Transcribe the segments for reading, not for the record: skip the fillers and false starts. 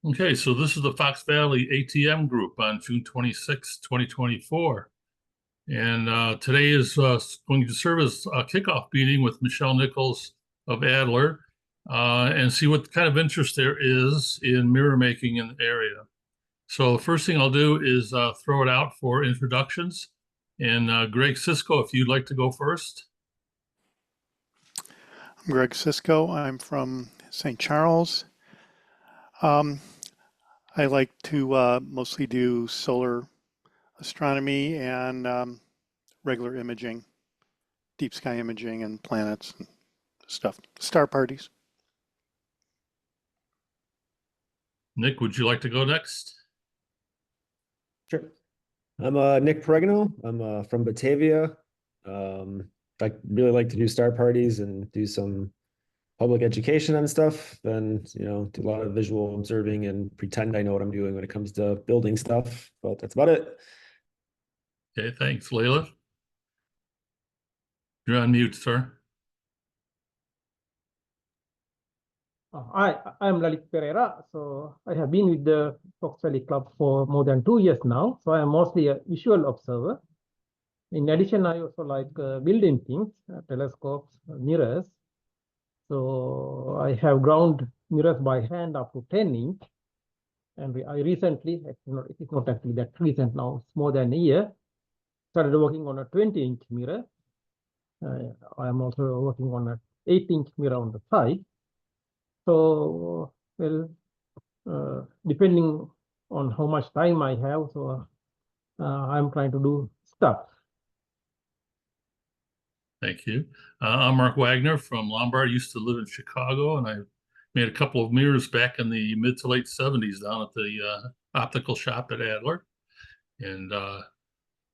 Okay, so this is the Fox Valley ATM group on June 26, 2024. And today is going to serve as a kickoff meeting with Michelle Nichols of Adler and see what kind of interest there is in mirror making in the area. So the first thing I'll do is throw it out for introductions. And Greg Cisco, if you'd like to go first. I'm Greg Cisco. I'm from St. Charles. I like to mostly do solar astronomy and regular imaging, deep sky imaging and planets and stuff, star parties. Nick, would you like to go next? Sure. I'm Nick Peregno. I'm from Batavia. I really like to do star parties and do some public education and stuff. Then, do a lot of visual observing and pretend I know what I'm doing when it comes to building stuff. But that's about it. Okay, thanks. Layla? You're on mute, sir. I'm Lalit Pereira. So I have been with the Fox Valley Club for more than 2 years now. So I am mostly a visual observer. In addition, I also like building things, telescopes, mirrors. So I have ground mirrors by hand up to 10 inch. And I recently, it is not actually that recent now, it's more than a year, started working on a 20-inch mirror. I am also working on an 8-inch mirror on the side. So, well, depending on how much time I have, so I'm trying to do stuff. Thank you. I'm Mark Wagner from Lombard. Used to live in Chicago, and I made a couple of mirrors back in the mid to late 70s down at the optical shop at Adler, and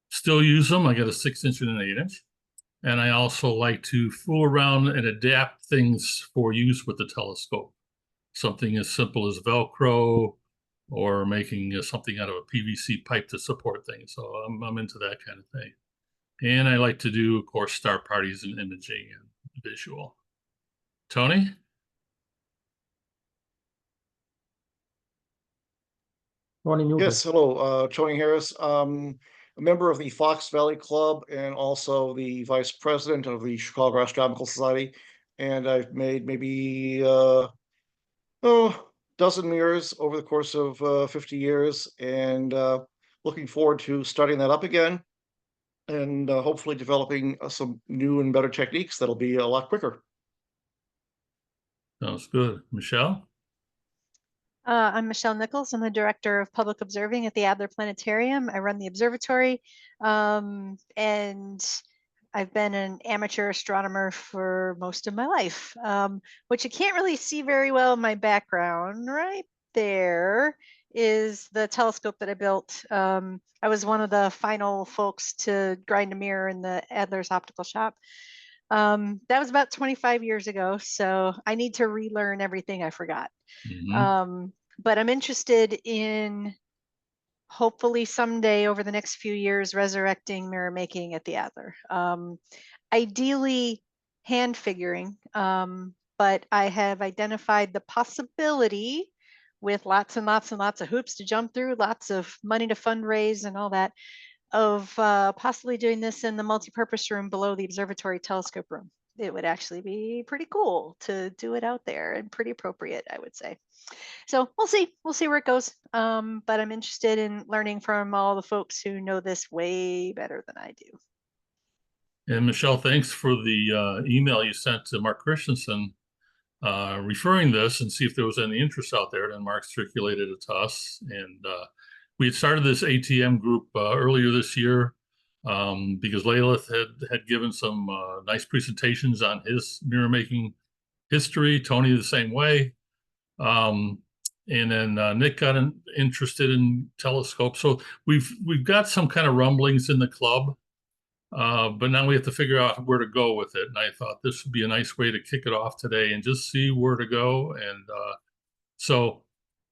still use them. I got a 6-inch and an 8-inch. And I also like to fool around and adapt things for use with the telescope. Something as simple as Velcro or making something out of a PVC pipe to support things. So I'm into that kind of thing. And I like to do, of course, star parties and imaging and visual. Tony? Yes, hello, Tony Harris. A member of the Fox Valley Club and also the vice president of the Chicago Astronomical Society. And I've made maybe dozen mirrors over the course of 50 years, and looking forward to starting that up again and hopefully developing some new and better techniques that'll be a lot quicker. Sounds good. Michelle? I'm Michelle Nichols. I'm the Director of Public Observing at the Adler Planetarium. I run the observatory, and I've been an amateur astronomer for most of my life, which you can't really see very well in my background. Right there is the telescope that I built. I was one of the final folks to grind a mirror in the Adler's optical shop. That was about 25 years ago, so I need to relearn everything I forgot. But I'm interested in hopefully someday over the next few years resurrecting mirror making at the Adler. Ideally hand figuring, but I have identified the possibility with lots and lots and lots of hoops to jump through, lots of money to fundraise and all that, of possibly doing this in the multi-purpose room below the observatory telescope room. It would actually be pretty cool to do it out there and pretty appropriate, I would say. So we'll see where it goes. But I'm interested in learning from all the folks who know this way better than I do. And Michelle, thanks for the email you sent to Mark Christensen referring this and see if there was any interest out there. And Mark circulated it to us. And we had started this ATM group earlier this year because Layla had given some nice presentations on his mirror making history. Tony the same way. And then Nick got interested in telescopes. So we've got some kind of rumblings in the club, but now we have to figure out where to go with it. And I thought this would be a nice way to kick it off today and just see where to go. And so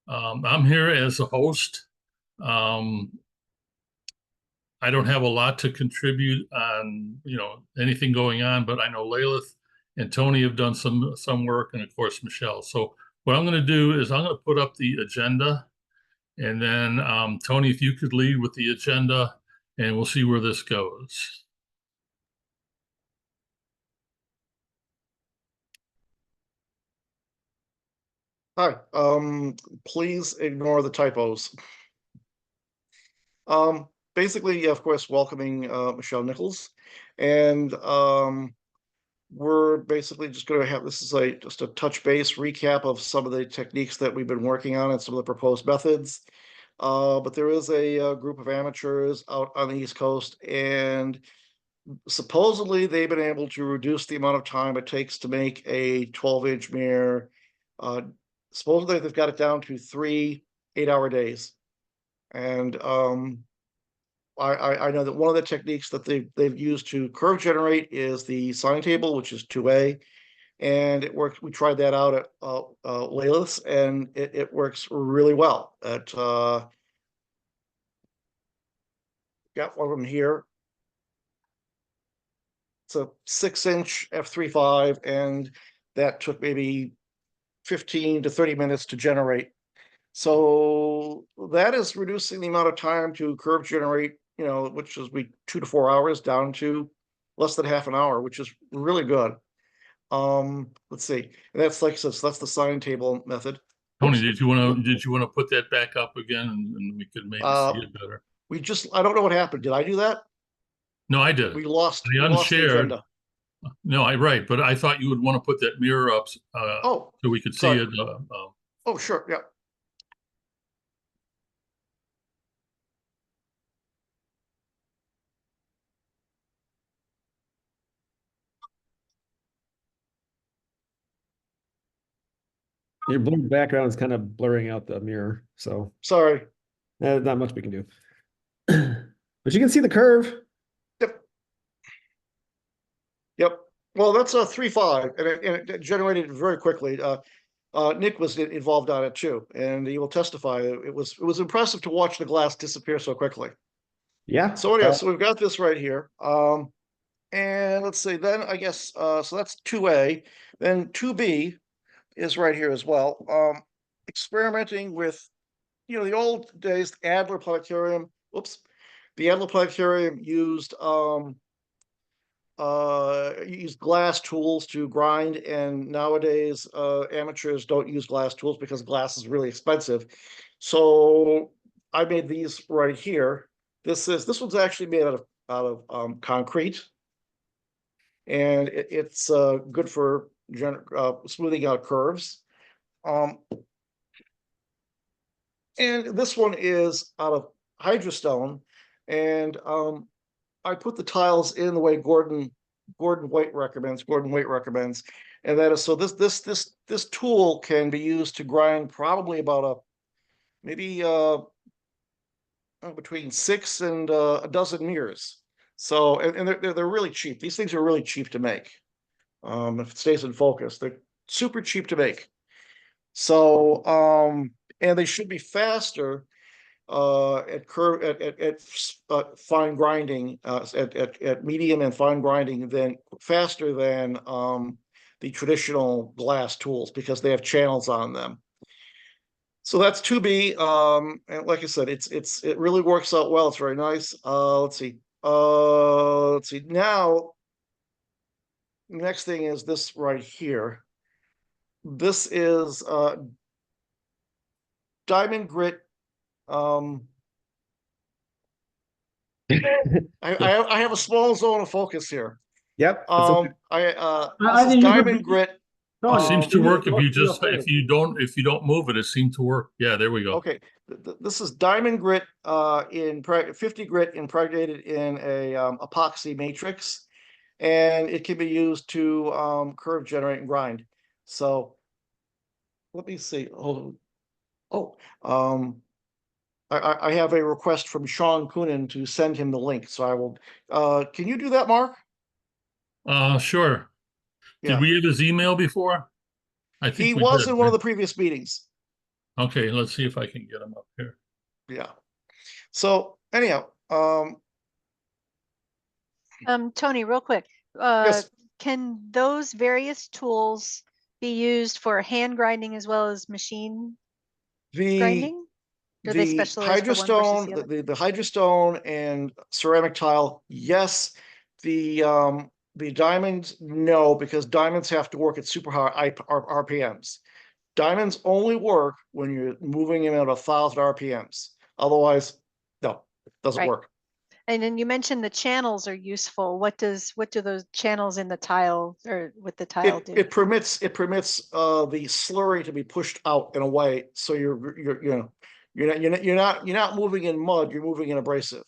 I'm here as a host. I don't have a lot to contribute on, anything going on, but I know Layla and Tony have done some work, and of course Michelle. So what I'm going to do is I'm going to put up the agenda, and then Tony, if you could lead with the agenda, and we'll see where this goes. Hi, please ignore the typos. Basically, of course, welcoming Michelle Nichols, and we're basically just going to have, this is just a touch base recap of some of the techniques that we've been working on and some of the proposed methods. But there is a group of amateurs out on the East Coast, and supposedly they've been able to reduce the amount of time it takes to make a 12-inch mirror. Supposedly they've got it down to 3 8-hour days. And I know that one of the techniques that they've used to curve generate is the sine table, which is 2A, and it works. We tried that out at Layla's, and it works really well. Got one of them here. It's a 6-inch f3.5, and that took maybe 15 to 30 minutes to generate. So that is reducing the amount of time to curve generate, which is 2 to 4 hours, down to less than half an hour, which is really good. Let's see. And that's like, so that's the sine table method. Tony, Oops. did you want to put that back up again, and we could maybe see it better? I don't know what happened. Did I do that? No, I did. We lost I the unshared. agenda. No, right, but I thought you would want to put that mirror up so we could see sorry. it. Oh, sure, yeah. Your blurred background is kind of blurring out the mirror, so Sorry. not much we can do. But you can see the curve. Yep. Well, that's a 3.5, and it generated very quickly. Nick was involved on it too, and he will testify. It was impressive to watch the glass disappear so quickly. Yeah. So anyhow, so we've got this right here. And let's see, then I guess so that's 2A. Then 2B is right here as well. Experimenting with, the old days, Adler planetarium. Whoops. The Adler planetarium used glass tools to grind, and nowadays amateurs don't use glass tools because glass is really expensive. So I made these right here. This one's actually made out of concrete, and it's good for smoothing out curves. And this one is out of hydrostone, and I put the tiles in the way Gordon Waite recommends, and that is so this tool can be used to grind probably about maybe between 6 and a dozen mirrors. So and they're really cheap. These things are really cheap to make. If it stays in focus, they're super cheap to make. So and they should be faster at fine grinding, at medium and fine grinding, than faster than the traditional glass tools, because they have channels on them. So that's 2B. And like I said, it really works out well. It's very nice. Let's see. Now, next thing is this right here. This is diamond grit. I have a small zone of focus here. Yep. This is diamond grit. It seems to work if you just okay. if you don't move it. It seems to work. Yeah, there we go. Okay, this is diamond grit in 50 grit impregnated in a epoxy matrix, and it can be used to curve generate and grind. So let me see. I have a request from Sean Coonan to send him the link, so I will. Can you do that, Mark? Sure. Yeah. Did we have his email before? I think He we was did. in one of the previous meetings. Okay, let's see if I can get him up here. Yeah. So anyhow, Tony, real quick, yes. can those various tools be used for hand grinding as well as machine The grinding? Are they the specialized for one versus hydrostone, the other? the hydrostone and ceramic tile, yes. The diamonds, no, because diamonds have to work at super high RPMs. Diamonds only work when you're moving them at 1,000 RPMs. Otherwise, no, it doesn't Right. work. And then you mentioned the channels are useful. What do those channels in the tile or with the tile do? It permits the slurry to be pushed out in a way so you're not moving in mud, you're moving in abrasive.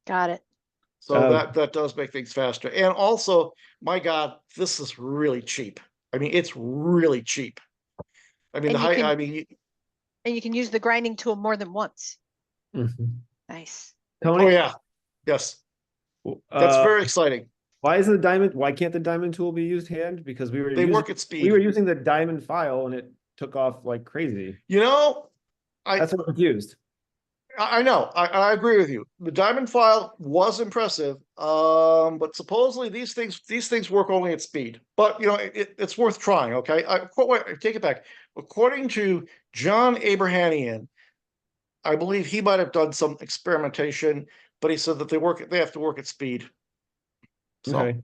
Got it. So that does make things faster. And also, my God, this is really cheap. I mean, it's really cheap. I mean, And you can use the grinding tool more than once. Mhm. Nice. Tony, oh yeah, yes, that's very exciting. why can't the diamond tool be used hand? Because They work at speed. we were using the diamond file and it took off like crazy. You know, That's what I'm confused. I know. I agree with you. The diamond file was impressive, but supposedly these things work only at speed. But you know, it's worth trying. Okay, take it back. According to John Abrahamian, I believe he might have done some experimentation, but he said that they have to work at speed. So. Okay,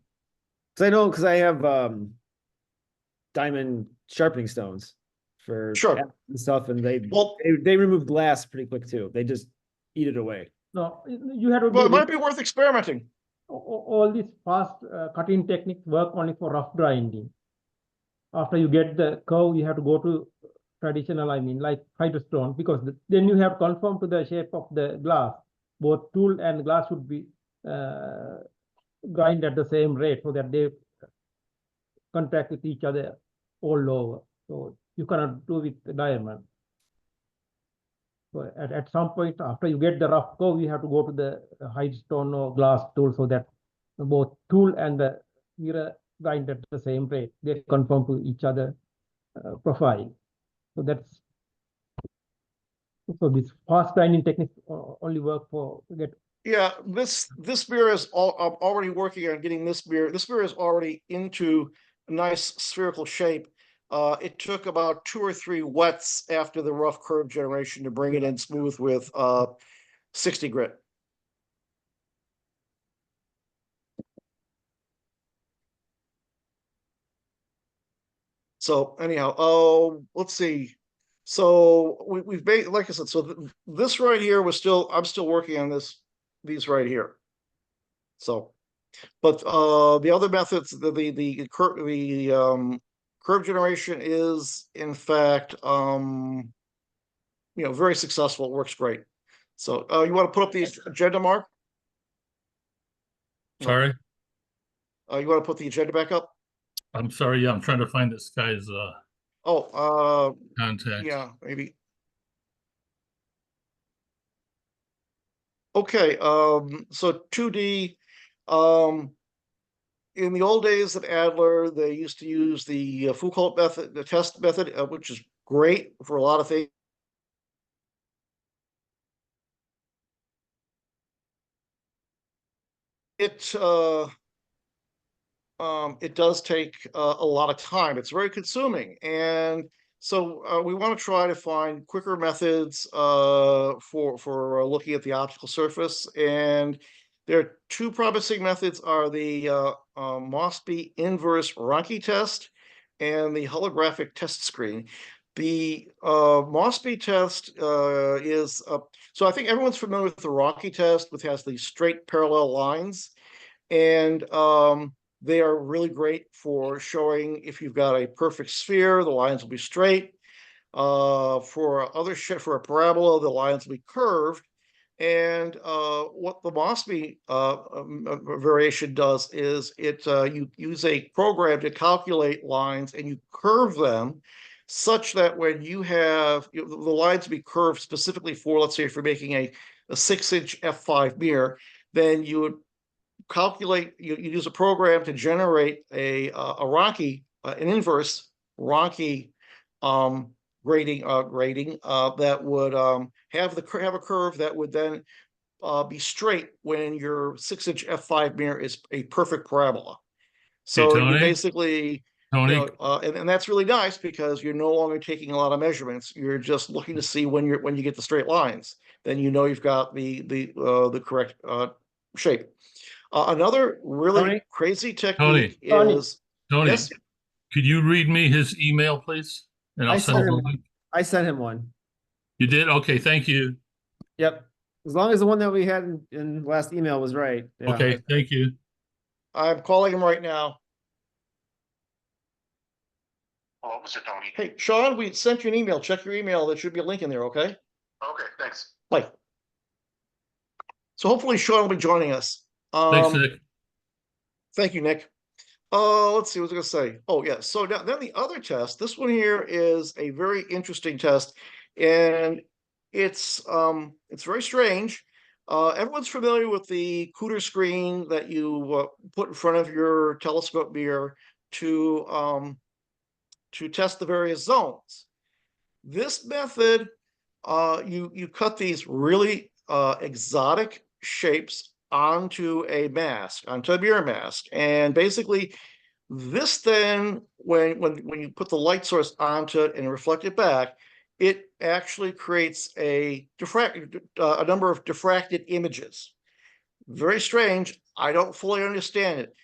because I have diamond sharpening stones for Sure. and stuff, and Well, they remove glass pretty quick too. They just eat it away. No, you have to well, it be might be worth experimenting. all these fast cutting techniques work only for rough grinding. After you get the curve, you have to go to traditional, I mean, like hydrostone, because then you have to conform to the shape of the glass. Both tool and glass should be grind at the same rate so that they contact with each other all over. So you cannot do with the diamond. So at some point, after you get the rough curve, you have to go to the hydrostone or glass tool so that both tool and the mirror grind at the same rate. They conform to each other profile. So this fast grinding techniques only work for Yeah, this mirror is already working on getting this mirror. This mirror is already into a nice spherical shape. It took about 2 or 3 wets after the rough curve generation to bring it in smooth with 60 grit. So anyhow, let's see. So we've made, like I said, so this right here I'm still working on these right here. So, but the other methods, the curve generation is in fact very successful. It works great. So you want to put up the agenda, Mark? Sorry, You want to put the agenda back up? I'm sorry. Yeah, I'm trying to find this guy's contact. Yeah, maybe. Okay, so 2D, in the old days at Adler, they used to use the Foucault method, the test method, which is great for a lot of things. It does take a lot of time. It's very consuming, and so we want to try to find quicker methods for looking at the optical surface. And there are 2 promising methods: are the Mossby inverse Ronchi test and the holographic test screen. The Mossby test is so I think everyone's familiar with the Ronchi test, which has these straight parallel lines, and they are really great for showing if you've got a perfect sphere, the lines will be straight. For a parabola, the lines will be curved. And what the Mossby variation does is you use a program to calculate lines and you curve them such that when you have the lines be curved specifically for, let's say, if you're making a 6-inch f5 mirror, then you would calculate, you use a program to generate a Ronchi, an inverse Ronchi grading that would have a curve that would then be straight when your 6-inch f5 mirror is a perfect parabola. So you basically Tony, and that's really nice because you're no longer taking a lot of measurements. You're just looking to see when you get the straight lines. Then you know you've got the correct shape. Another really Tony? crazy Tony. technique Tony. is Tony, yes. could you read me his email, please? And I'll I send sent him him, the link. I sent him one. You did? Okay, thank you. Yep. As long as the one that we had in last email was right. Yeah. Okay, thank you. I'm calling him right now. Hello, Mr. Tony. Hey, Sean, we sent you an email. Check your email. There should be a link in there, okay? Okay, thanks. Bye. So hopefully Sean will be joining us. Thanks, Nick. Thank you, Nick. Let's see what I was going to say. Oh, yeah. So now, then the other test, this one here is a very interesting test, and it's very strange. Everyone's familiar with the Cooter screen that you put in front of your telescope mirror to test the various zones. This method, you cut these really exotic shapes onto a mask, onto a mirror mask, and basically this then, when you put the light source onto it and reflect it back, it actually creates a number of diffracted images. Very strange. I don't fully understand it,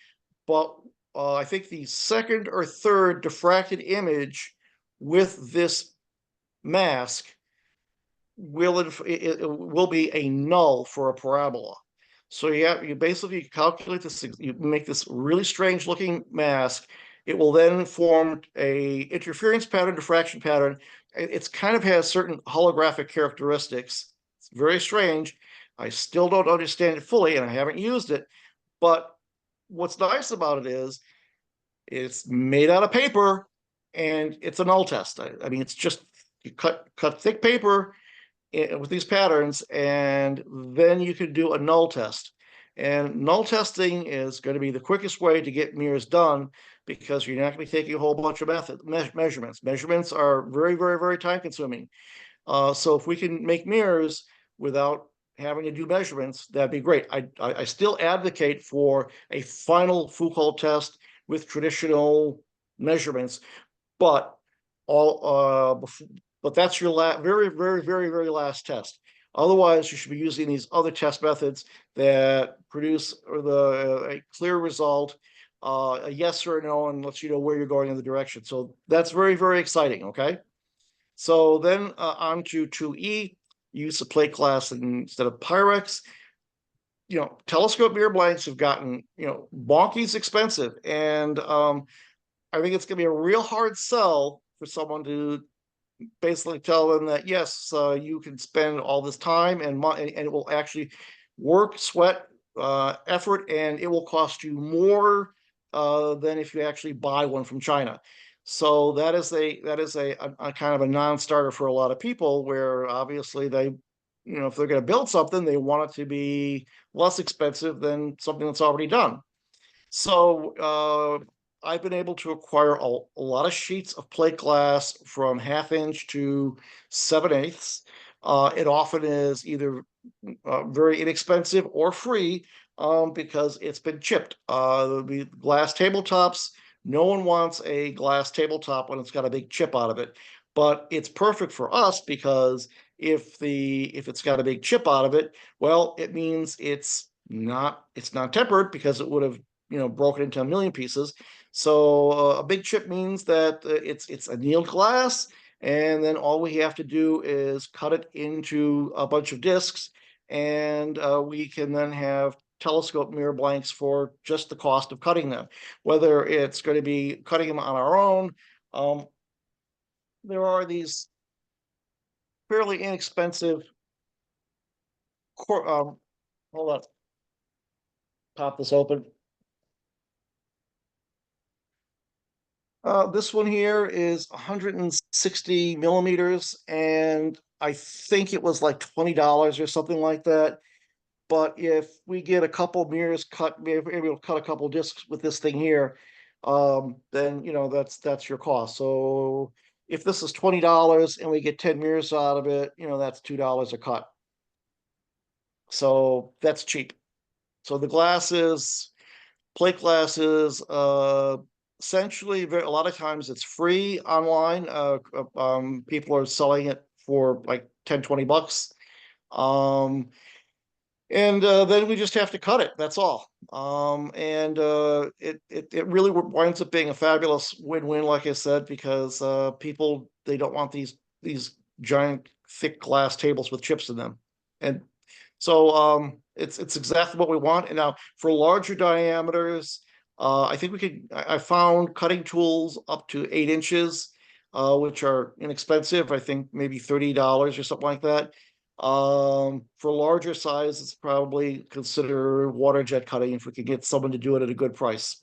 but I think the second or third diffracted image with this mask will be a null for a parabola. So you basically calculate this, you make this really strange looking mask. It will then form a interference pattern, diffraction pattern. It's kind of has certain holographic characteristics. It's very strange. I still don't understand it fully, and I haven't used it. But what's nice about it is it's made out of paper, and it's a null test. I mean, it's just you cut thick paper with these patterns, and then you can do a null test. And null testing is going to be the quickest way to get mirrors done because you're not going to be taking a whole bunch of measurements. Measurements are very, very, very time consuming. So if we can make mirrors without having to do measurements, that'd be great. I still advocate for a final Foucault test with traditional measurements, but but that's your very, very, very, very last test. Otherwise, you should be using these other test methods that produce a clear result, a yes or a no, and lets you know where you're going in the direction. So that's very, very exciting, okay? So then on to 2E, use the plate glass instead of Pyrex. Telescope mirror blanks have gotten, bonkies expensive. And I think it's going to be a real hard sell for someone to basically tell them that, yes, you can spend all this time and it will actually work, sweat, effort, and it will cost you more than if you actually buy one from China. So that is a kind of a non-starter for a lot of people, where obviously they, if they're going to build something, they want it to be less expensive than something that's already done. So I've been able to acquire a lot of sheets of plate glass from 1/2 inch to 7/8. It often is either very inexpensive or free because it's been chipped. The glass tabletops, no one wants a glass tabletop when it's got a big chip out of it, but it's perfect for us because if it's got a big chip out of it, well, it means it's not tempered because it would have broken into a million pieces. So a big chip means that it's annealed glass, and then all we have to do is cut it into a bunch of discs, and we can then have telescope mirror blanks for just the cost of cutting them. Whether it's going to be cutting them on our own, there are these fairly inexpensive. Hold on, pop this open. This one here is 160 millimeters, and I think it was like $20 or something like that. But if we get a couple mirrors cut, maybe we'll cut a couple discs with this thing here, then that's your cost. So if this is $20 and we get 10 mirrors out of it, that's $2 a cut. So that's cheap. So the glasses, plate glasses, essentially, a lot of times it's free online. People are selling it for like 10, 20 bucks. And then we just have to cut it. That's all. It really winds up being a fabulous win-win, like I said, because people, they don't want these giant thick glass tables with chips in them. And so it's exactly what we want. And now for larger diameters, I think I found cutting tools up to 8 inches, which are inexpensive. I think maybe $30 or something like that. For larger size, it's probably consider water jet cutting if we could get someone to do it at a good price.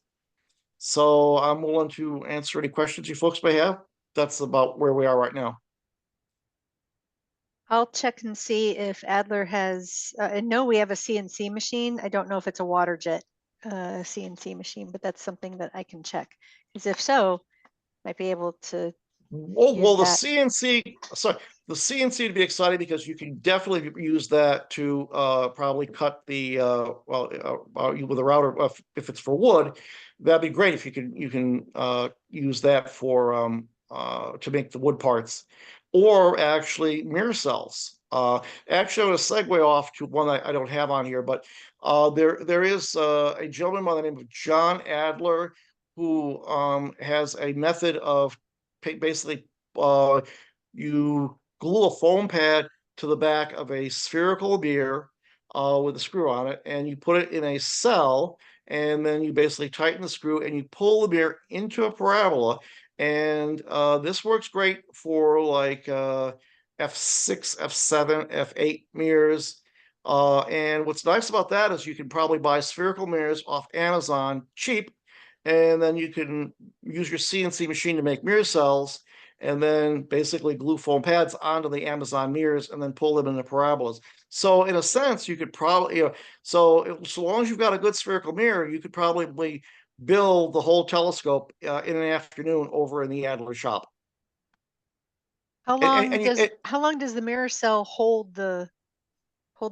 So I'm willing to answer any questions you folks may have. That's about where we are right now. I'll check and see if Adler has, and no, we have a CNC machine. I don't know if it's a water jet CNC machine, but that's something that I can check. Because if so, might be able to Oh, well, the that. CNC to be exciting because you can definitely use that to probably cut the with a router. If it's for wood, that'd be great. If you can use that for to make the wood parts, or actually mirror cells. Actually, I'm going to segue off to one I don't have on here, but there is a gentleman by the name of John Adler who has a method of basically you glue a foam pad to the back of a spherical mirror with a screw on it, and you put it in a cell, and then you basically tighten the screw and you pull the mirror into a parabola. And this works great for like F6, F7, F8 mirrors. And what's nice about that is you can probably buy spherical mirrors off Amazon cheap, and then you can use your CNC machine to make mirror cells, and then basically glue foam pads onto the Amazon mirrors and then pull them into parabolas. So in a sense, you could probably, so long as you've got a good spherical mirror, you could probably build the whole telescope in an afternoon over in the Adler shop. How long does the mirror cell hold the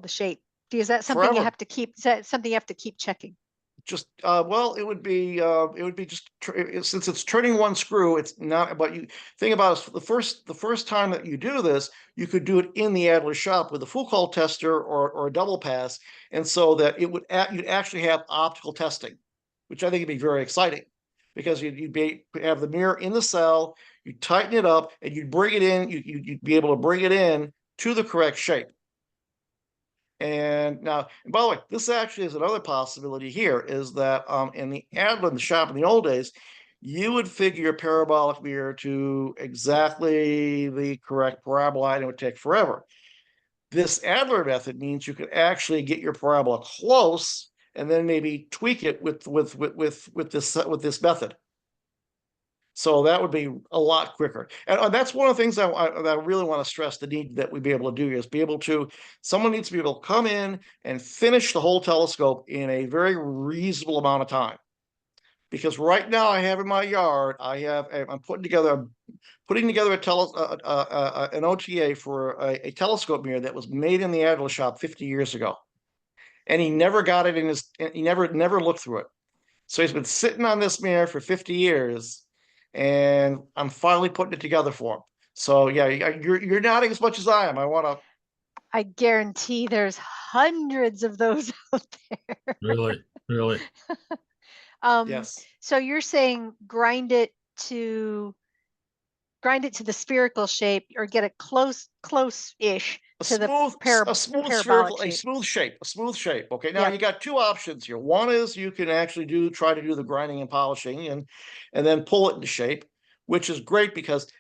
shape? Is that something Forever. you have to keep? Is that something you have to keep checking? Just well, it would be just since it's turning one screw, it's not. But you think about it, the first time that you do this, you could do it in the Adler shop with a Foucault tester or a double pass, and so that you'd actually have optical testing, which I think would be very exciting, because you'd have the mirror in the cell, you tighten it up, and you'd bring it in. You'd be able to bring it in to the correct shape. And now, and by the way, this actually is another possibility here, is that in the Adler shop in the old days, you would figure your parabolic mirror to exactly the correct parabola, and it would take forever. This Adler method means you could actually get your parabola close and then maybe tweak it with this method. So that would be a lot quicker. And that's one of the things that I really want to stress, the need that we be able to do is be able to, someone needs to be able to come in and finish the whole telescope in a very reasonable amount of time. Because right now I have in my yard, I'm putting together an OTA for a telescope mirror that was made in the Adler shop 50 years ago. And he never got it he never looked through it. So he's been sitting on this mirror for 50 years. And I'm finally putting it together for him. So yeah, you're nodding as much as I am. I guarantee there's hundreds of those out there. Really? Yes. So you're saying grind it to the spherical shape, or get it close-ish to the parabolic shape. A smooth shape. Okay, now you got two options here. One is you can actually try to do the grinding and polishing and then pull it into shape, which is great because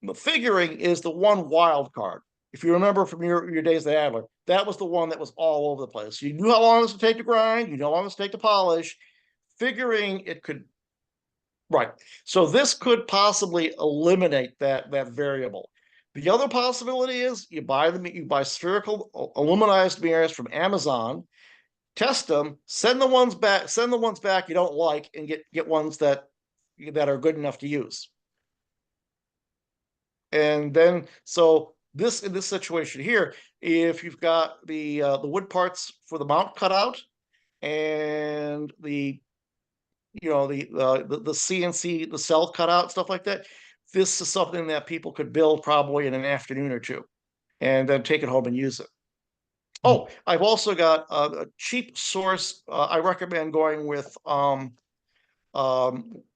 the figuring is the one wild card. If you remember from your days at Adler, that was the one that was all over the place. You knew how long this would take to grind, you knew how long this would take to polish. Figuring it could, right. So this could possibly eliminate that variable. The other possibility is you buy spherical aluminized mirrors from Amazon, test them, send the ones back you don't like, and get ones that are good enough to use. And then, so in this situation here, if you've got the wood parts for the mount cut out, and you know, the CNC, the cell cutout, stuff like that. This is something that people could build probably in an afternoon or two and then take it home and use it. Oh, I've also got a cheap source. I recommend going with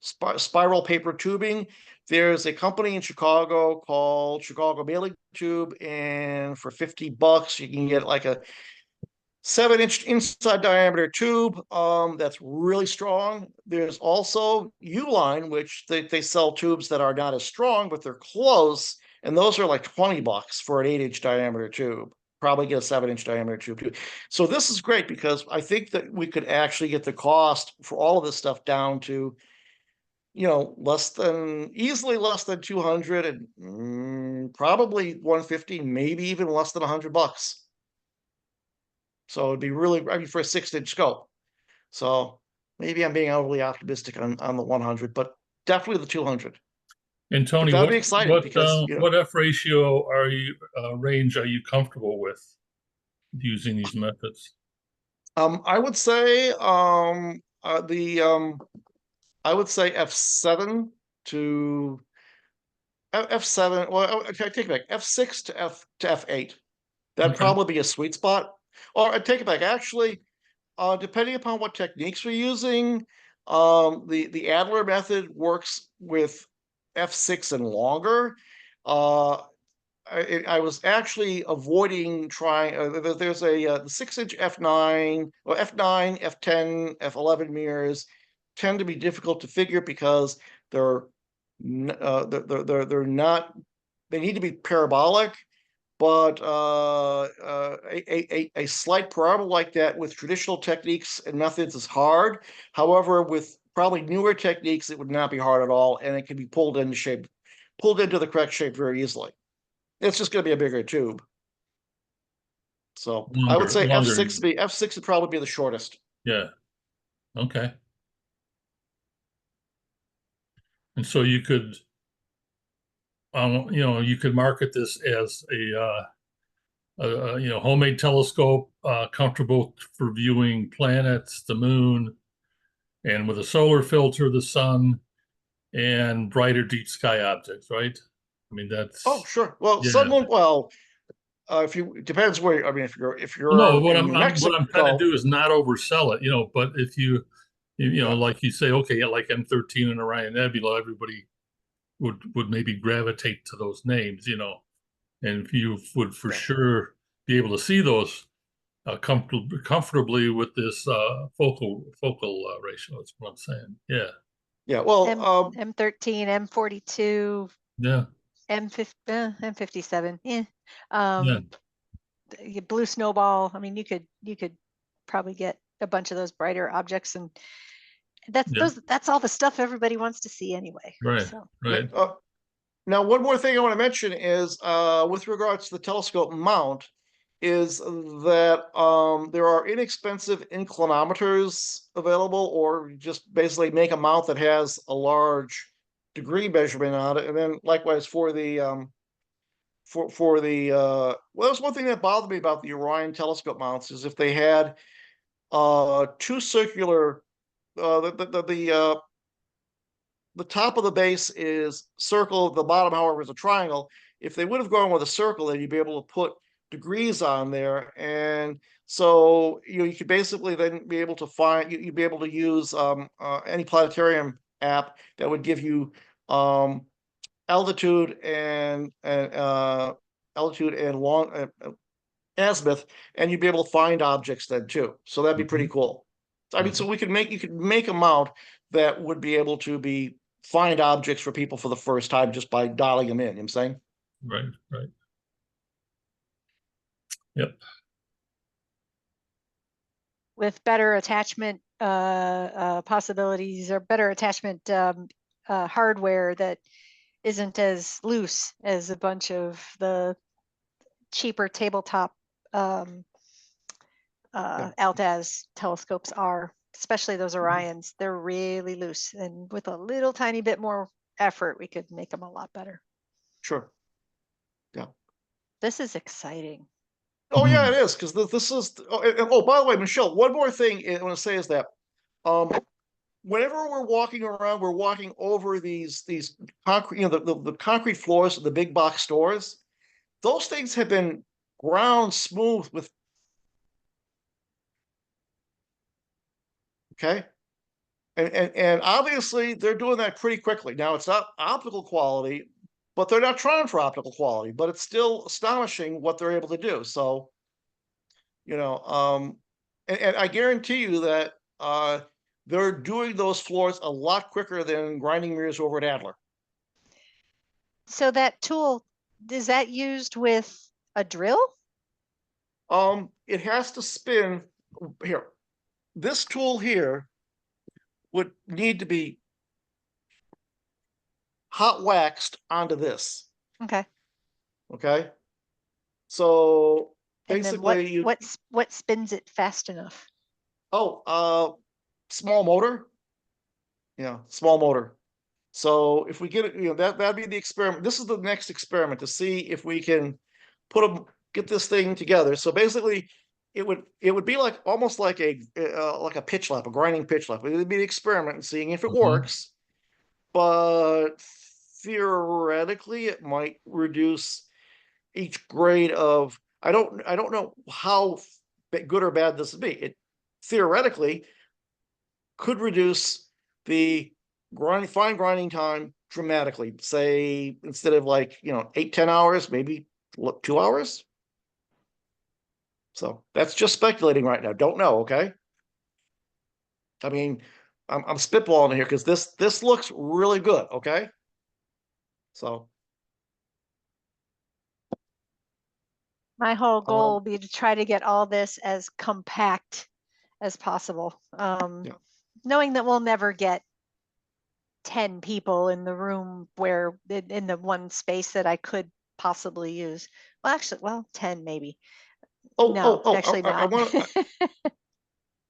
spiral paper tubing. There's a company in Chicago called Chicago Mailing Tube, and for $50 you can get like a 7-inch inside diameter tube that's really strong. There's also Uline, which they sell tubes that are not as strong, but they're close, and those are like $20 for an 8-inch diameter tube. Probably get a 7-inch diameter tube too. So this is great because I think that we could actually get the cost for all of this stuff down to, you know, easily less than 200 and probably 150, maybe even less than $100. So it'd be really, I mean, for a 6-inch scope. So maybe I'm being overly optimistic on the 100, but definitely the 200. And Tony, that'd be exciting because, you know, what F ratio are you range are you comfortable with using these methods? I would say I would say F7 to F7. Well, I take it back. F6 to F8. That'd Okay. probably be a sweet spot. Or I take it back. Actually, depending upon what techniques we're using, the Adler method works with F6 and longer. I was actually avoiding trying. There's a the 6-inch F9, or F9, F10, F11 mirrors tend to be difficult to figure because they're not. They need to be parabolic, but a slight parabola like that with traditional techniques and methods is hard. However, with probably newer techniques, it would not be hard at all, and it can be pulled into the correct shape very easily. It's just going to be a bigger tube. So I would say F6 would probably be the shortest. Yeah. Okay. And so you could, you could market this as a homemade telescope, comfortable for viewing planets, the moon, and with a solar filter, the sun, and brighter deep sky objects, right? I mean, that's. Oh, sure. Well, if you depends where. I mean, if you're No, what in New Mexico, what I'm trying to do is not oversell it, but if you like you say, okay, like M13 and Orion Nebula, everybody would maybe gravitate to those names, and if you would for sure be able to see those comfortably with this focal ratio. That's what I'm saying. Yeah. Yeah. Well, M13, M42. Yeah. M57. Yeah. Yeah. Blue snowball. I mean, you could probably get a bunch of those brighter objects, and that's all the stuff everybody wants to see anyway. Right. So. Right. Now, one more thing I want to mention is with regards to the telescope mount, is that there are inexpensive inclinometers available, or just basically make a mount that has a large degree measurement on it, and then likewise for the well, that's one thing that bothered me about the Orion telescope mounts is if they had two circular the top of the base is circle, the bottom, however, is a triangle. If they would have gone with a circle, then you'd be able to put degrees on there, and so you could basically then be able to find you'd be able to use any planetarium app that would give you altitude and long azimuth, and you'd be able to find objects then too. So that'd be pretty cool. I mean, so you could make a mount that would be able to find objects for people for the first time just by dialing them in. You know what I'm saying? Right. Right. Yep. With better attachment possibilities, or better attachment hardware that isn't as loose as a bunch of the cheaper tabletop Altaz telescopes are, especially those Orions. They're really loose, and with a little tiny bit more effort, we could make them a lot better. Sure. Yeah. This is exciting. Oh yeah, it is, because this is. Oh, by the way, Michelle, one more thing I want to say is that whenever we're walking around, we're walking over these concrete, you know, the concrete floors of the big box stores. Those things have been ground smooth with, okay? And obviously they're doing that pretty quickly. Now it's not optical quality, but they're not trying for optical quality, but it's still astonishing what they're able to do. So, you know, and I guarantee you that they're doing those floors a lot quicker than grinding mirrors over at Adler. So that tool, is that used with a drill? It has to spin here. This tool here would need to be hot waxed onto this. Okay. Okay. So And then basically what spins it fast enough? Small motor. Yeah, small motor. So if we get it, you know, that'd be the experiment. This is the next experiment to see if we can get this thing together. So basically it would be like almost like a pitch lap, a grinding pitch lap. It would be the experiment and seeing if it works. But theoretically it might reduce each grade of, I don't know how good or bad this would be. It theoretically could reduce the fine grinding time dramatically. Say instead of like, you know, 8-10 hours, maybe 2 hours. So that's just speculating right now. Don't know. Okay. I mean, I'm spitballing here because this looks really good. Okay. So My whole goal will be to try to get all this as compact as possible. Yeah. Knowing that we'll never get 10 people in the room where in the one space that I could possibly use. Well, actually, 10 maybe. Actually I not. want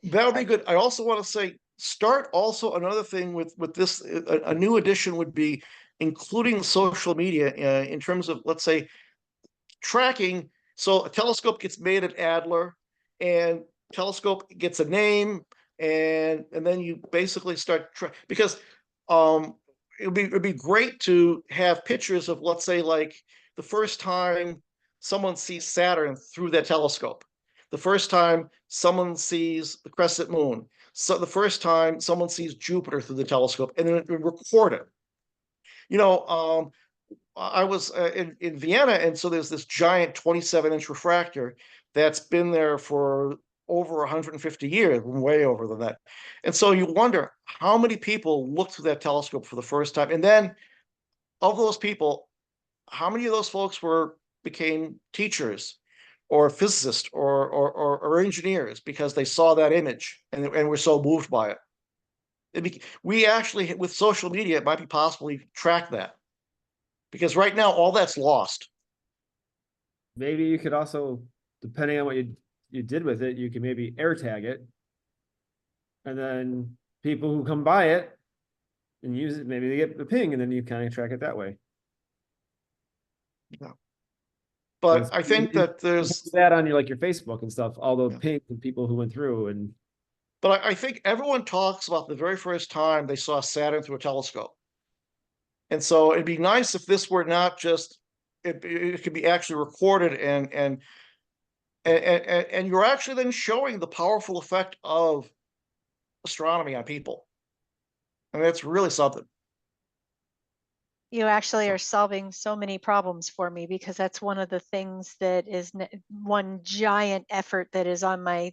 that would be good. I also want to say, start also another thing with this. A new addition would be including social media in terms of, let's say, tracking. So a telescope gets made at Adler, and telescope gets a name, and then you basically start because it'd be great to have pictures of, let's say, like the first time someone sees Saturn through that telescope, the first time someone sees the crescent moon, so the first time someone sees Jupiter through the telescope, and then record it. You know, I was in Vienna, and so there's this giant 27-inch refractor that's been there for over 150 years, way over than that. And so you wonder how many people looked through that telescope for the first time, and then of those people, how many of those folks became teachers or physicists or engineers because they saw that image and were so moved by it. We actually, with social media, it might be possible to track that. Because right now, all that's lost. Maybe you could also, depending on what you did with it, you could maybe air tag it. And then people who come by it and use it, maybe they get the ping, and then you kind of track it that way. Yeah. But I think that there's that on your Facebook and stuff, all the Yeah. pings and people who went through. And but I think everyone talks about the very first time they saw Saturn through a telescope. And so it'd be nice if this were not just, it could be actually recorded and you're actually then showing the powerful effect of astronomy on people. And that's really something. You actually are solving so many problems for me, because that's one of the things that is one giant effort that is on my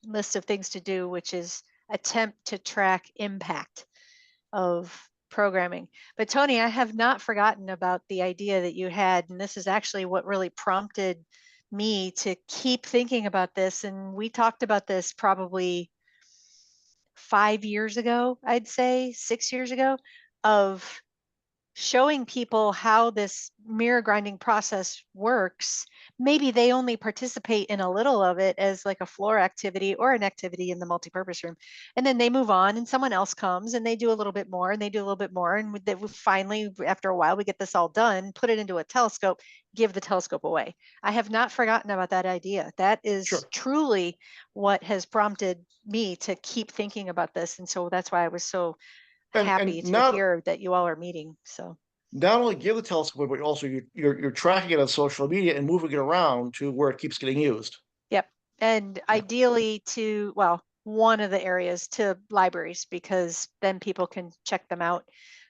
list of things to do, which is attempt to track impact of programming. But Tony, I have not forgotten about the idea that you had, and this is actually what really prompted me to keep thinking about this. And we talked about this probably 5 years ago, I'd say 6 years ago, of showing people how this mirror grinding process works. Maybe they only participate in a little of it as like a floor activity or an activity in the multipurpose room. And then they move on and someone else comes and they do a little bit more and they do a little bit more. And we finally, after a while, we get this all done, put it into a telescope, give the telescope away. I have not forgotten about that idea. That is Sure. truly what has prompted me to keep thinking about this. And so that's why I was so happy to not hear that you all are meeting. So not only give the telescope, but also you're tracking it on social media and moving it around to where it keeps getting used. yep. And Yeah. ideally to, well, one of the areas to libraries, because then people can check them out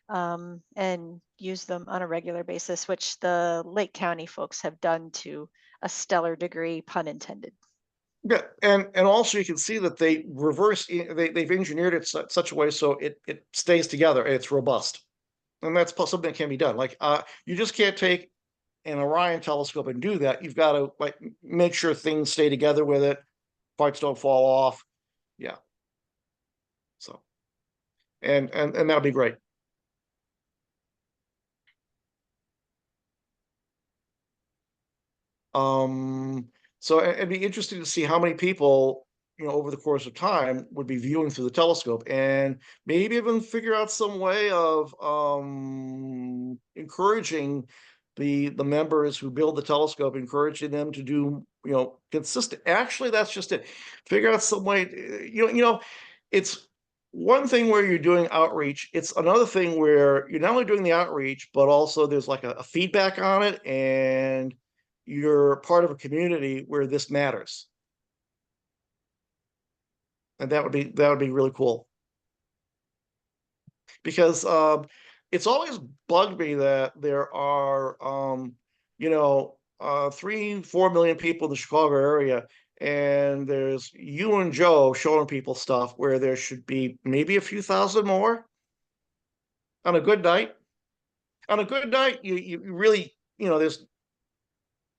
and use them on a regular basis, which the Lake County folks have done to a stellar degree, pun intended. Yeah, and also you can see that they they've engineered it such a way so it stays together and it's robust, and that's something that can be done. Like you just can't take an Orion telescope and do that. You've got to like make sure things stay together with it, parts don't fall off. Yeah. So, and that'll be great. So it'd be interesting to see how many people, over the course of time would be viewing through the telescope, and maybe even figure out some way of encouraging the members who build the telescope, encouraging them to do, consistent. Actually, that's just it. Figure out some way. It's one thing where you're doing outreach. It's another thing where you're not only doing the outreach, but also there's like a feedback on it, and you're part of a community where this matters. And that would be really cool. Because it's always bugged me that there are 3-4 million people in the Chicago area, and there's you and Joe showing people stuff where there should be maybe a few thousand more on a good night. On a good night, you really, there's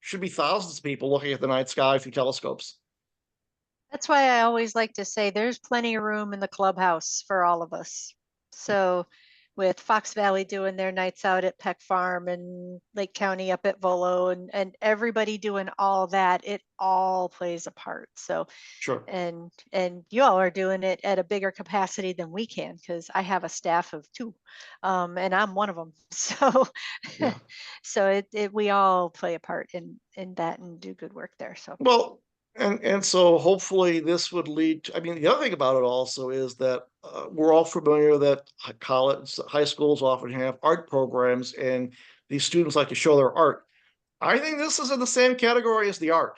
should be thousands of people looking at the night sky through telescopes. That's why I always like to say there's plenty of room in the clubhouse for all of us. So with Fox Valley doing their nights out at Peck Farm and Lake County up at Volo and everybody doing all that, it all plays a part. So Sure. and you all are doing it at a bigger capacity than we can, because I have a staff of 2 and I'm one of them. So Yeah. so we all play a part in that and do good work there. So Well, and so hopefully this would lead to, I mean, the other thing about it also is that we're all familiar that high schools often have art programs, and these students like to show their art. I think this is in the same category as the art.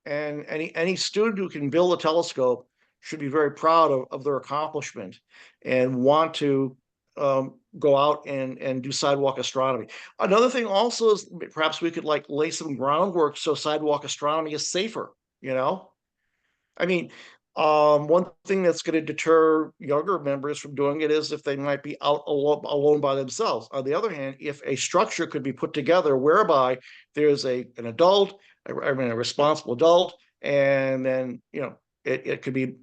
And any student who can build a telescope should be very proud of their accomplishment and want to go out and do sidewalk astronomy. Another thing also is perhaps we could like lay some groundwork so sidewalk astronomy is safer, I mean, one thing that's going to deter younger members from doing it is if they might be out alone by themselves. On the other hand, if a structure could be put together whereby there's an adult, a responsible adult, and then it could be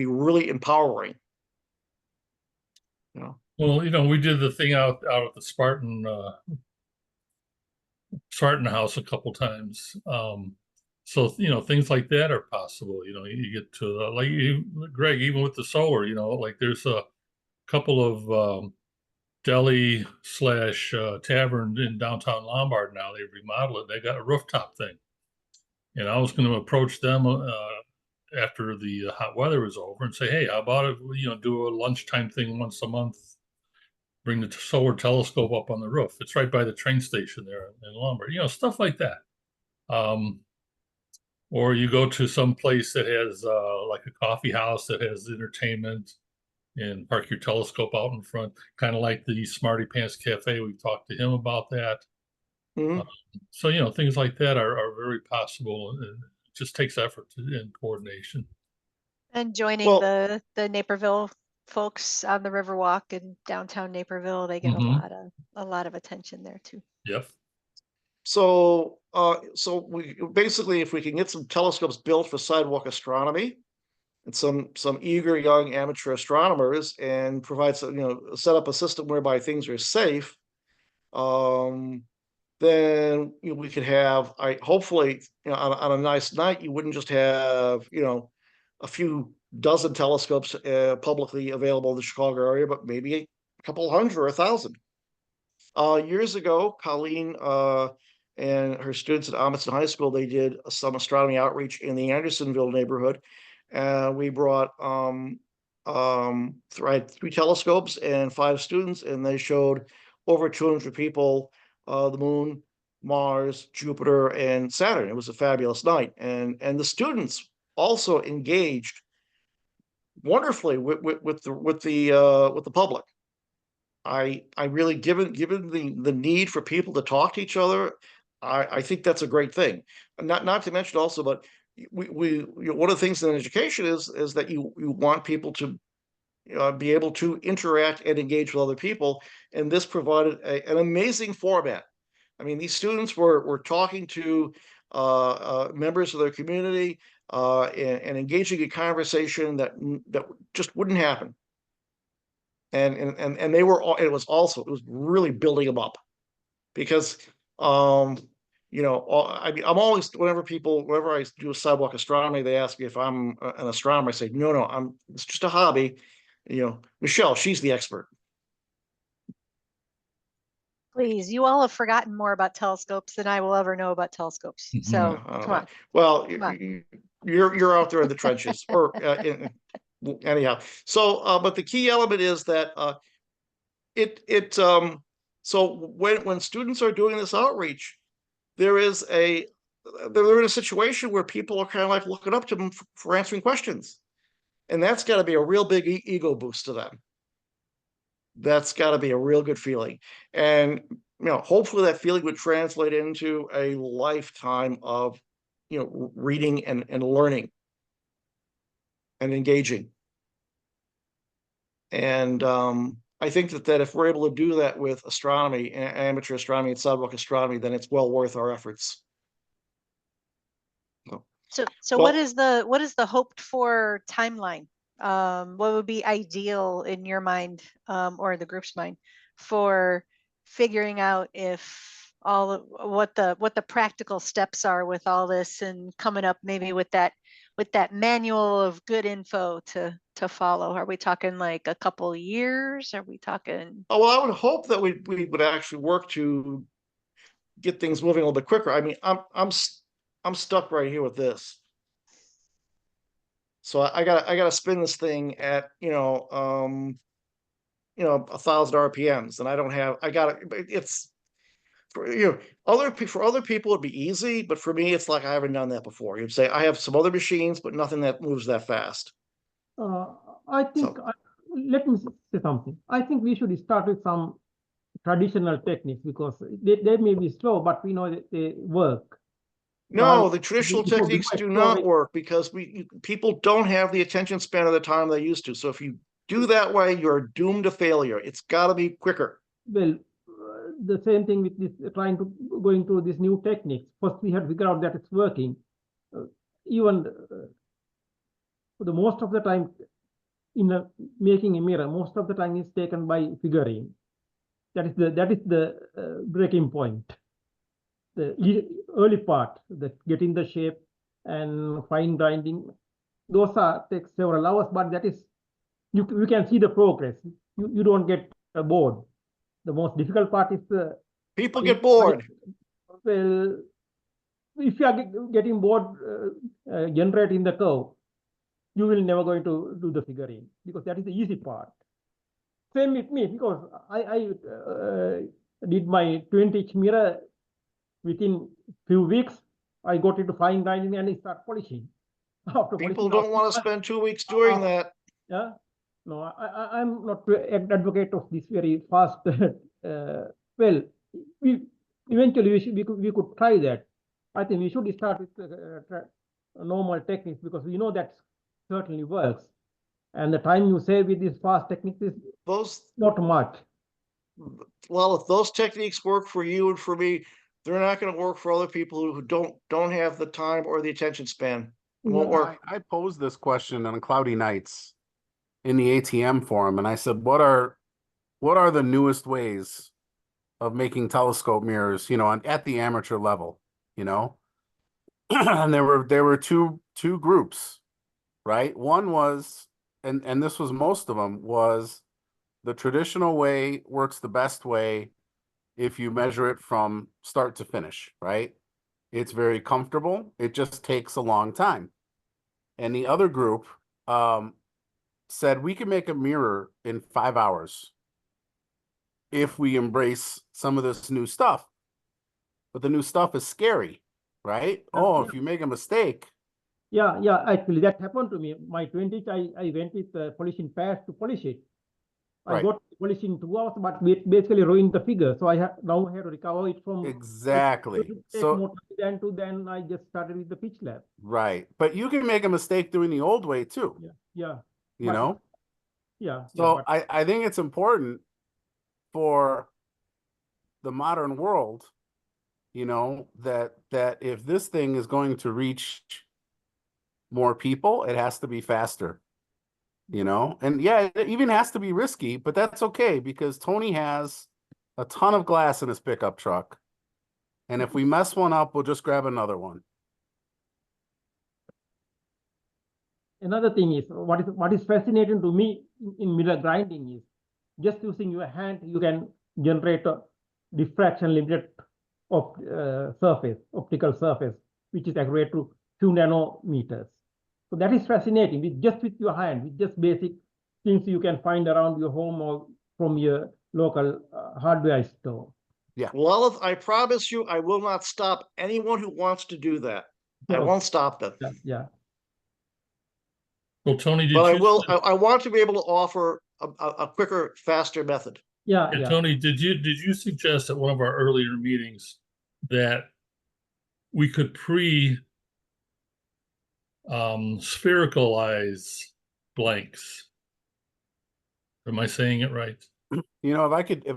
really empowering. Well, we did the thing out at the Spartan house a couple times. So, things like that are possible. You get to like Greg, even with the solar, like there's a couple of deli / tavern in downtown Lombard now. They remodeled it. They got a rooftop thing. And I was going to approach them after the hot weather was over and say, hey, how about it, do a lunchtime thing once a month, bring the solar telescope up on the roof. It's right by the train station there in Lombard, stuff like that. Or you go to some place that has like a coffee house that has entertainment and park your telescope out in front, kind of like the Smarty Pants Cafe. We talked to him about that. Mm-hmm. So, things like that are very possible. It just takes effort and coordination. and joining the Naperville folks on the Riverwalk in downtown Naperville, they get a lot of attention there too. Yep. So we basically, if we can get some telescopes built for sidewalk astronomy, and some eager young amateur astronomers, and provide some, set up a system whereby things are safe, then we could have, hopefully, on a nice night, you wouldn't just have, a few dozen telescopes publicly available in the Chicago area, but maybe a couple hundred or 1,000. Years ago, Colleen and her students at Amundsen High School, they did some astronomy outreach in the Andersonville neighborhood. We brought three telescopes and 5 students, and they showed over 200 people the moon, Mars, Jupiter, and Saturn. It was a fabulous night, and the students also engaged wonderfully with the public. I really, given the need for people to talk to each other, I think that's a great thing. Not to mention also, but we one of the things in education is that you want people to be able to interact and engage with other people, and this provided an amazing format. I mean, these students were talking to members of their community and engaging in conversation that just wouldn't happen. And they were all, it was really building them up, because I mean, I'm always, whenever I do a sidewalk astronomy, they ask me if I'm an astronomer. I say, no, it's just a hobby. Michelle, she's the expert. Please, you all have forgotten more about telescopes than I will ever know about telescopes. So come on. Well, Come on. you're out there in the trenches, or anyhow. So, but the key element is that so when students are doing this outreach, they're in a situation where people are kind of like looking up to them for answering questions, and that's got to be a real big ego boost to them. That's got to be a real good feeling, and hopefully that feeling would translate into a lifetime of reading and learning and engaging. And I think that if we're able to do that with astronomy, amateur astronomy and sidewalk astronomy, then it's well worth our efforts. So what is the hoped for timeline? What would be ideal in your mind, or the group's mind, for figuring out if what the practical steps are with all this, and coming up maybe with that manual of good info to follow? Are we talking like a couple years? Are we talking? Oh, well, I would hope that we would actually work to get things moving a little bit quicker. I mean, I'm stuck right here with this. So I gotta spin this thing at 1,000 RPMs, and I don't have. It's for other people it'd be easy, but for me it's like I haven't done that before. You'd say I have some other machines, but nothing that moves that fast. I think let me say something. I think we should start with some traditional techniques, because they may be slow, but we know that they work. No, the traditional techniques do not work, because people don't have the attention span of the time they used to. So if you do that way, you're doomed to failure. It's got to be quicker. Well, the same thing with this, going through these new techniques. First, we have to figure out that it's working. Even the most of the time in making a mirror, most of the time is taken by figuring. That is the breaking point. The early part, getting the shape and fine grinding, those take several hours, but that is, you can see the progress. You don't get bored. The most difficult part is people get bored. Well, if you are getting bored generating the curve, you will never going to do the figuring, because that is the easy part. Same with me, because I did my 20-inch mirror. Within few weeks, I got into fine grinding and I start polishing. People don't want to spend 2 weeks doing that. Yeah, no, I'm not an advocate of this very fast. Well, eventually we could try that. I think we should start with normal techniques, because we know that certainly works, and the time you save with these fast techniques is not much. Well, if those techniques work for you and for me, they're not going to work for other people who don't have the time or the attention span. It won't work. I posed this question on cloudy nights in the ATM forum, and I said, what are the newest ways of making telescope mirrors, at the amateur level, and there were two groups, right? One was, and this was most of them, was the traditional way works the best way if you measure it from start to finish, right? It's very comfortable. It just takes a long time. And the other group said we can make a mirror in 5 hours if we embrace some of this new stuff. But the new stuff is scary, right? Oh, if you make a mistake. Yeah, actually that happened to me. My 20s, I went with polishing pads to polish it. I Right. got polished in 2 hours, but basically ruined the figure. So I now have to recover it from Exactly. take So more time then I just started with the pitch lab. right. But you can make a mistake doing the old way too. Yeah. You know? Yeah. So I think it's important for the modern world, that if this thing is going to reach more people, it has to be faster. And yeah, it even has to be risky, but that's okay because Tony has a ton of glass in his pickup truck. And if we mess one up, we'll just grab another one. Another thing is what is fascinating to me in mirror grinding is just using your hand, you can generate a diffraction limited optical surface, which is accurate to few nanometers. So that is fascinating. With your hand, with just basic things you can find around your home or from your local hardware store. Yeah. Well, I promise you, I will not stop anyone who wants to do that. I won't stop them. Yeah. Well, Tony, but I want to be able to offer a quicker, faster method. Yeah. Tony, did you suggest at one of our earlier meetings that we could sphericalize blanks? Am I saying it right? If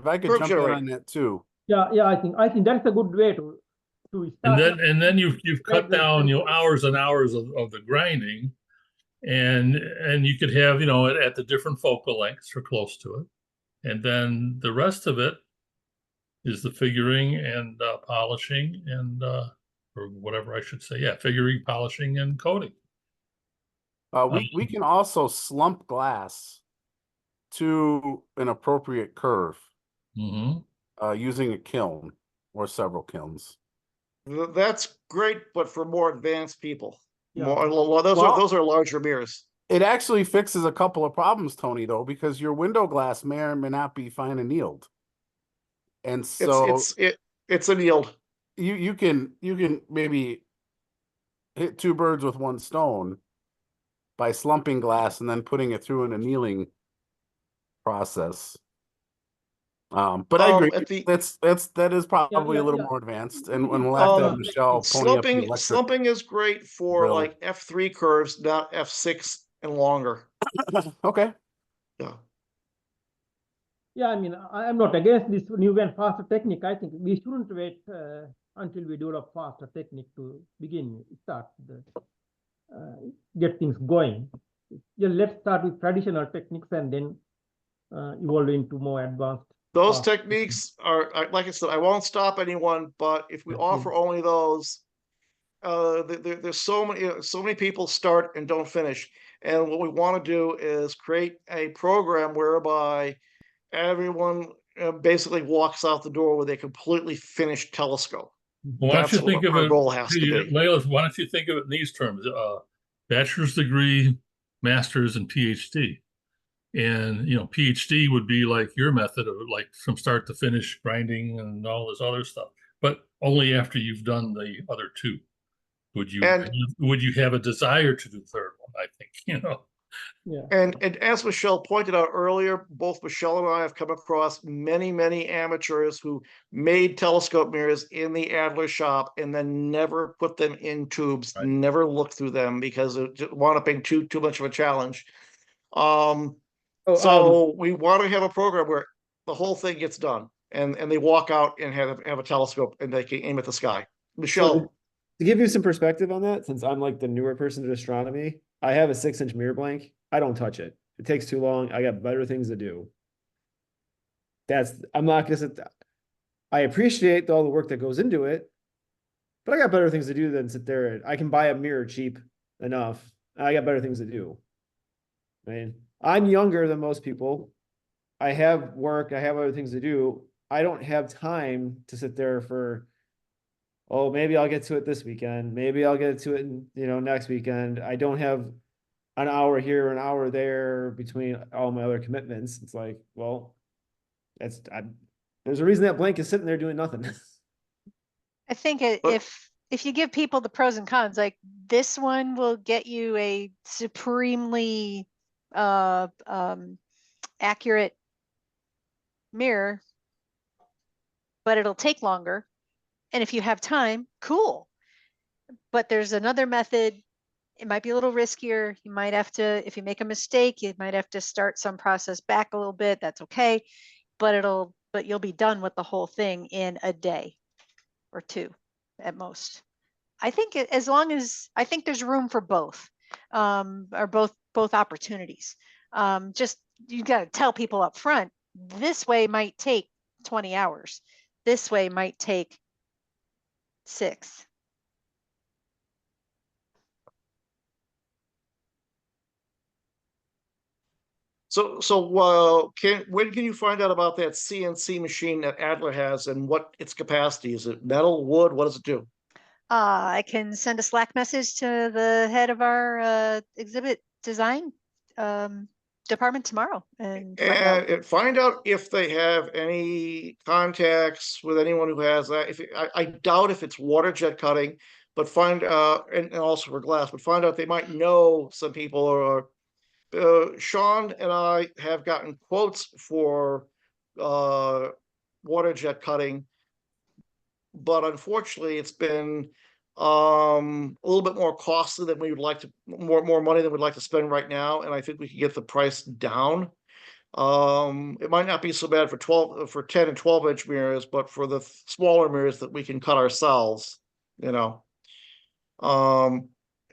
I could jump in on that too. Yeah, I think that's a good way to start. And then you've cut down hours and hours of the grinding, and you could have at the different focal lengths or close to it, and then the rest of it is the figuring and polishing and or whatever I should say. Yeah, figuring, polishing, and coating. We can also slump glass to an appropriate curve using a kiln or several kilns. That's great, but for more advanced people. Yeah. Those are larger mirrors. It actually fixes a couple of problems, Tony, though, because your window glass may or may not be fine annealed. And so it's annealed. You can maybe hit two birds with one stone by slumping glass and then putting it through an annealing process. But I agree. That is probably a little more advanced, and we'll have to have Michelle pony up the electric. Slumping is great for like F3 curves, not F6 and longer. Okay. Yeah. Yeah, I mean, I'm not against this new and faster technique. I think we shouldn't wait until we develop faster technique to get things going. Yeah, let's start with traditional techniques and then evolve into more advanced. Those techniques are, like I said, I won't stop anyone, but if we offer only those, there's so many people start and don't finish. And what we want to do is create a program whereby everyone basically walks out the door with a completely finished telescope. Why don't you think of it, Layla, why don't you think of it in these terms? Bachelor's degree, master's, and PhD. And PhD would be like your method of like from start to finish grinding and all this other stuff, but only after you've done the other two. Would you have a desire to do the third one? I think Yeah. And as Michelle pointed out earlier, both Michelle and I have come across many amateurs who made telescope mirrors in the Adler shop and then never put them in tubes, never looked through them because it wound up being too much of a challenge. So we want to have a program where the whole thing gets done and they walk out and have a telescope and they can aim at the sky. Michelle. To give you some perspective on that, since I'm like the newer person to astronomy, I have a 6-inch mirror blank. I don't touch it. It takes too long. I got better things to do. I'm not gonna sit. I appreciate all the work that goes into it, but I got better things to do than sit there. I can buy a mirror cheap enough. I got better things to do. I mean, I'm younger than most people. I have work. I have other things to do. I don't have time to sit there for, oh, maybe I'll get to it this weekend. Maybe I'll get to it, next weekend. I don't have an hour here, an hour there between all my other commitments. It's like, well, there's a reason that blank is sitting there doing nothing. I think But- if you give people the pros and cons, like this one will get you a supremely accurate mirror, but it'll take longer. And if you have time, cool. But there's another method. It might be a little riskier. You might have to, if you make a mistake, you might have to start some process back a little bit. That's okay. But you'll be done with the whole thing in a day or two at most. I think as long as, I think there's room for both, or both opportunities. Just, you got to tell people up front, this way might take 20 hours. This way might take 6. When can you find out about that CNC machine that Adler has and what its capacity? Is it metal, wood? What does it do? I can send a Slack message to the head of our exhibit design department tomorrow and find out. And find out if they have any contacts with anyone who has that. I doubt if it's water jet cutting, but find and also for glass, but find out they might know some people. Or Sean and I have gotten quotes for water jet cutting, but unfortunately it's been a little bit more costly than we would like to, more money than we'd like to spend right now, and I think we could get the price down. It might not be so bad for 10 and 12-inch mirrors, but for the smaller mirrors that we can cut ourselves, and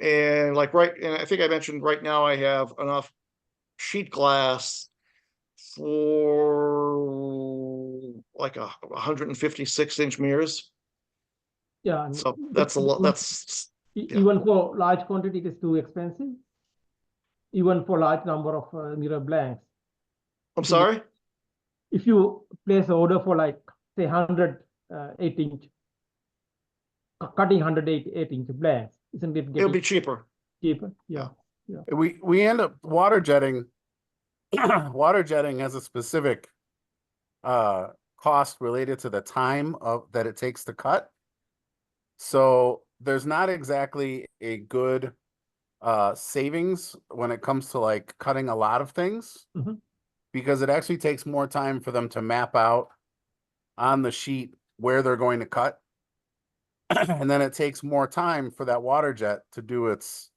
and I think I mentioned right now I have enough sheet glass for like 156-inch mirrors. Yeah. and So that's a lot. That's Even for large quantity, it is too expensive. Even for large number of mirror blanks. I'm sorry. If you place an order for like say 100 8-inch, cutting 108-inch blanks, isn't it It'll be getting cheaper. cheaper? Yeah. We end up water jetting. Water jetting has a specific cost related to the time that it takes to cut. So there's not exactly a good savings when it comes to like cutting a lot of things, because it actually takes more time for them to map out on the sheet where they're going to cut. And then it takes more time for that water jet to do its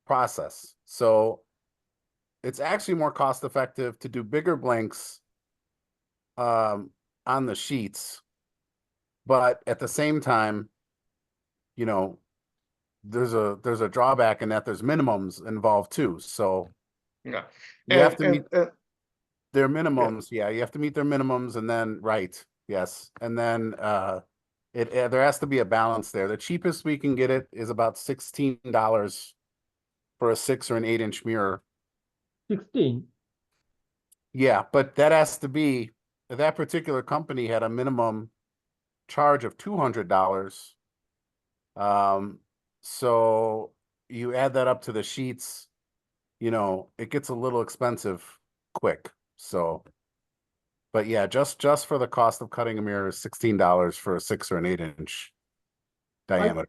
process. So it's actually more cost effective to do bigger blanks on the sheets. But at the same time, there's a drawback in that there's minimums involved too. So Yeah. you have to meet their minimums. Yeah, you have to meet their minimums, and then yes. And then there has to be a balance there. The cheapest we can get it is about $16 for a 6 or an 8-inch mirror. 16. Yeah, but that has to be, that particular company had a minimum charge of $200. So you add that up to the sheets, it gets a little expensive quick. So, but yeah, just for the cost of cutting a mirror is $16 for a 6 or an 8-inch diameter.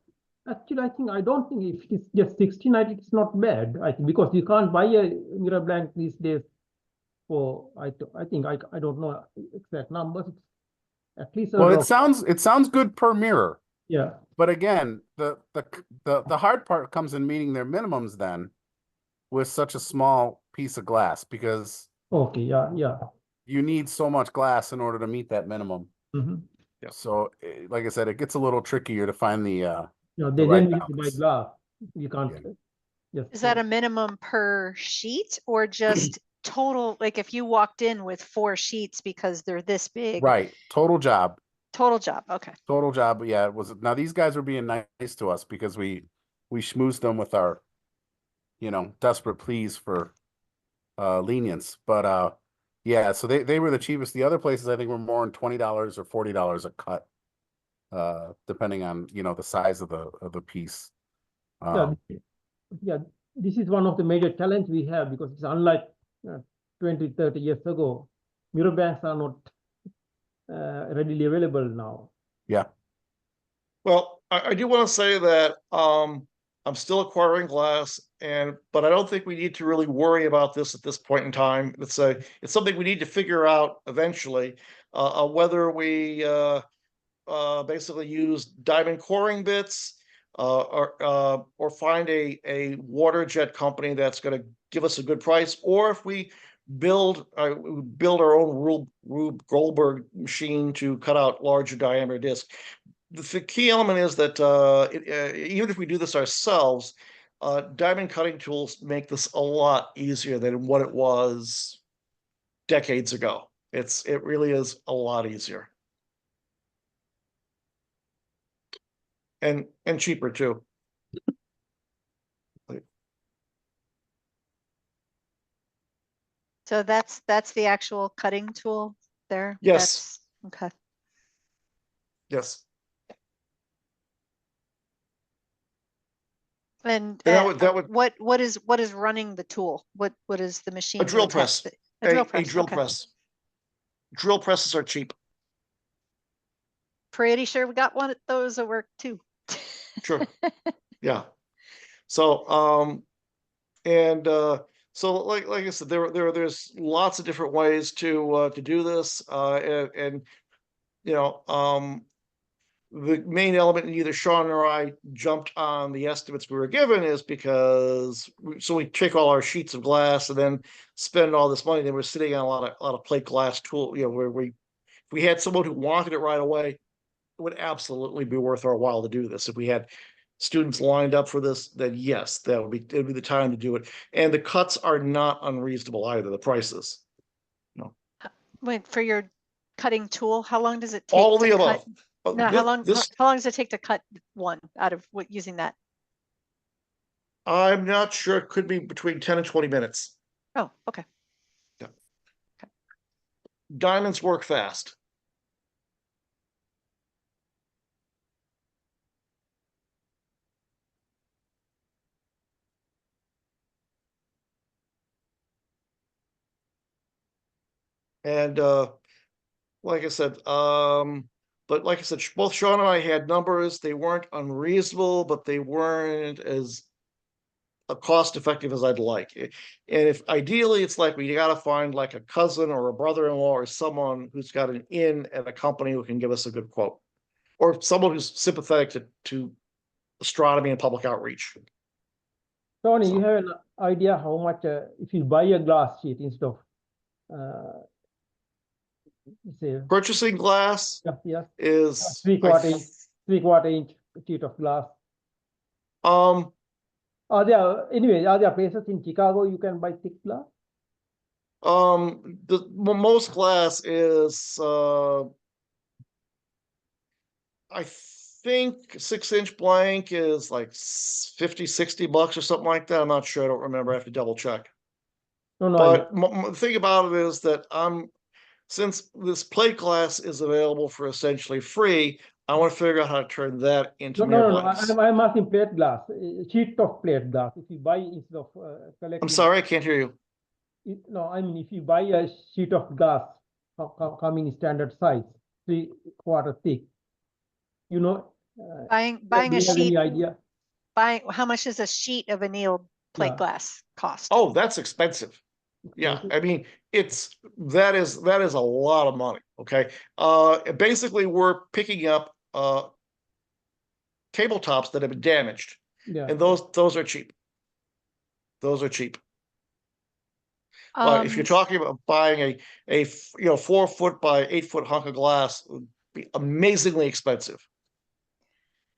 Actually, I don't think if it's just 16, I think it's not bad. I think because you can't buy a mirror blank these days for, I think I don't know exact numbers. It's at least Well, it sounds good per mirror. Yeah. But again, the hard part comes in meeting their minimums then with such a small piece of glass, because Okay, yeah. you need so much glass in order to meet that minimum. Yeah. So, like I said, it gets a little trickier to find the They right then need to buy balance. glass. You can't. Is that a minimum per sheet or just total, like if you walked in with 4 sheets because they're this big, Right. Total job. total job. Okay. Total job. Yeah, it was. Now these guys were being nice to us because we schmoozed them with our, desperate pleas for lenience. But yeah, so they were the cheapest. The other places I think were more than $20 or $40 a cut, depending on the size of the piece. Yeah, yeah, this is one of the major challenge we have because it's unlike 20, 30 years ago. Mirror banks are not readily available now. Yeah. Well, I do want to say that I'm still acquiring glass, but I don't think we need to really worry about this at this point in time. It's something we need to figure out eventually, whether we basically use diamond coring bits, or find a water jet company that's going to give us a good price, or if we build our own Rube Goldberg machine to cut out larger diameter discs. The key element is that even if we do this ourselves, diamond cutting tools make this a lot easier than what it was decades ago. It really is a lot easier. And cheaper too. So that's the actual cutting tool there? Yes. Okay. Yes. And that would what is running the tool? What is the machine? a drill you attach press. the- A drill press. A drill okay. press. Drill presses are cheap. Pretty sure we got one of those at work too. Sure. Yeah. So so like I said, there's lots of different ways to do this. And the main element in either Sean or I jumped on the estimates we were given is because we take all our sheets of glass and then spend all this money. Then we're sitting on a lot of plate glass tool, where if we had someone who wanted it right away, it would absolutely be worth our while to do this. If we had students lined up for this, then yes, it'd be the time to do it. And the cuts are not unreasonable either, the prices. Wait, for your cutting tool, how long does it take All of to the cut? above. No, how long does it take to cut one out of using that? I'm not sure. It could be between 10 and 20 minutes. Oh, okay. Diamonds work fast. And like I said, but like I said, both Sean and I had numbers. They weren't unreasonable, but they weren't as cost effective as I'd like. And if ideally it's like we got to find like a cousin or a brother-in-law or someone who's got an in at a company who can give us a good quote, or someone who's sympathetic to astronomy and public outreach. Tony, you have an idea how much if you buy a glass sheet instead of say Purchasing glass is three-quarter inch sheet of glass. Are there places in Chicago you can buy thick glass? Most glass is I think 6-inch blank is like $50-$60 or something like that. I'm not sure. I don't remember. I have to double check. No, but the thing about it is that since this plate glass is available for essentially free, I want to figure out how to turn that into mirror blanks. I'm asking plate glass, sheet of plate glass. If you buy instead of collecting. I'm sorry, I can't hear you. No, I mean, if you buy a sheet of glass coming in standard size, 3/4 thick, buying a sheet. Any idea? How much does a sheet of annealed plate glass cost? Oh, that's expensive. Yeah, I mean, that is a lot of money. Okay. Basically we're picking up tabletops that have been damaged. Yeah. And those are cheap. Those are cheap. But if you're talking about buying a 4-foot by 8-foot hunk of glass, it would be amazingly expensive.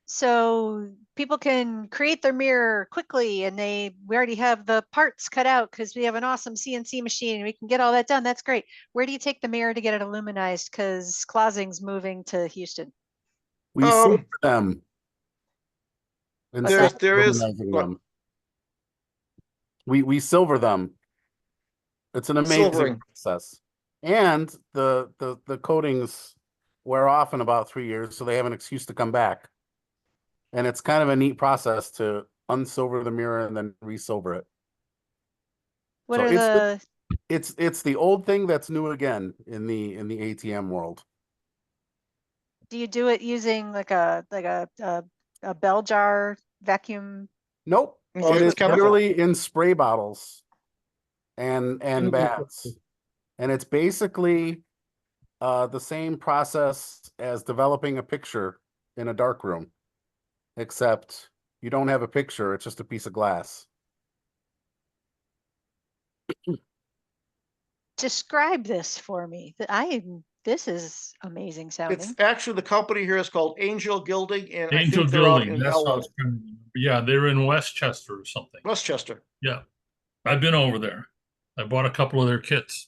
So people can create their mirror quickly and we already have the parts cut out because we have an awesome CNC machine and we can get all that done. That's great. Where do you take the mirror to get it aluminized? Because Closing's moving to Houston. We silver them. What's there is them. We silver them. It's an amazing Silvering. process. And the coatings wear off in about 3 years, so they have an excuse to come back. And it's kind of a neat process to unsilver the mirror and then resilver it. What So are it's the old thing that's new again in the ATM world. do you do it using like a bell jar vacuum? Nope. Oh, It it's is chemical. literally in spray bottles and baths. And it's basically the same process as developing a picture in a dark room, except you don't have a picture, it's just a piece of glass. Describe this for me. This is amazing sounding. It's actually, the company here is called Angel Gilding, and I Angel think they're out Gilding, in that's how Bellwood, it's trying to remember. Yeah, they're in Westchester or something. Westchester. Yeah, I've been over there. I bought a couple of their kits.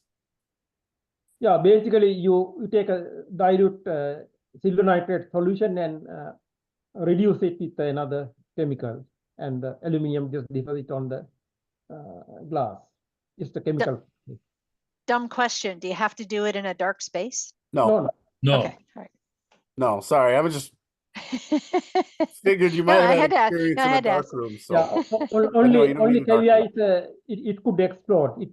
Yeah, basically you take a dilute silver nitrate solution and reduce it with another chemical, and the aluminum just deposit on the glass. It's the chemical. Dumb question. Do you have to do it in a dark space? No, No, Okay, all right. no, sorry. I was just figured you might No, I have had to ask. experience No, I in a had to dark ask. room. So Yeah, But no, you don't only need a dark caveat is it could explode.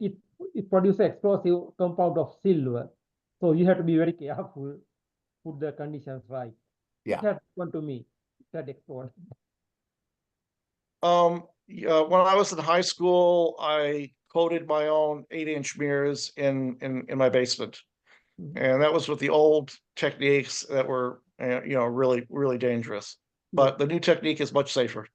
It produces explosive compound of silver, so you have to be very careful. Put the conditions right. Yeah. It has happened to me. It had exploded. When I was in high school, I coated my own 8-inch mirrors in my basement. And that was with the old techniques that were, really, really dangerous. But the new technique is much safer.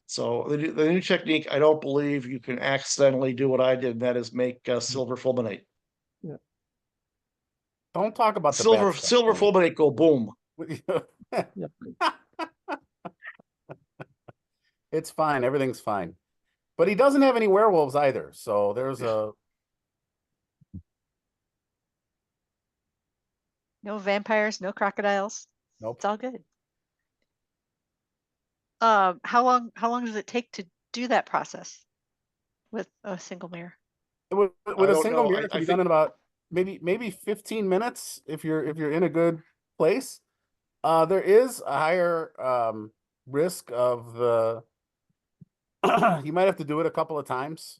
So the new technique, I don't believe you can accidentally do what I did, and that is make silver fulminate. don't talk about the Silver bad stuff, silver Tony. fulminate go boom. It's fine. Everything's fine. But he doesn't have any werewolves either. So there's a No vampires, no crocodiles. nope. It's all good. How long does it take to do that process with a single mirror? With I a don't single know. mirror, it I can be done in about maybe 15 minutes if you're in a good place. There is a higher risk of the you might have to do it a couple of times.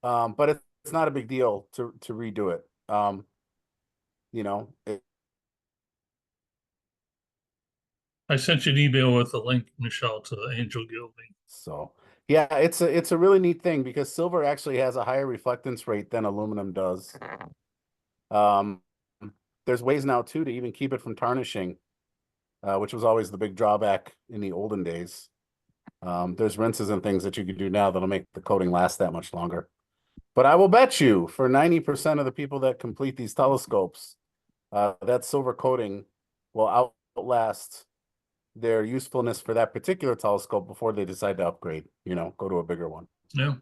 But it's not a big deal to redo it. I sent you an email with a link, Michelle, to the Angel Gilding. So yeah, it's a really neat thing because silver actually has a higher reflectance rate than aluminum does. There's ways now too to even keep it from tarnishing, which was always the big drawback in the olden days. There's rinses and things that you can do now that'll make the coating last that much longer. But I will bet you for 90% of the people that complete these telescopes, that silver coating will outlast their usefulness for that particular telescope before they decide to upgrade, go to a bigger one. Yeah.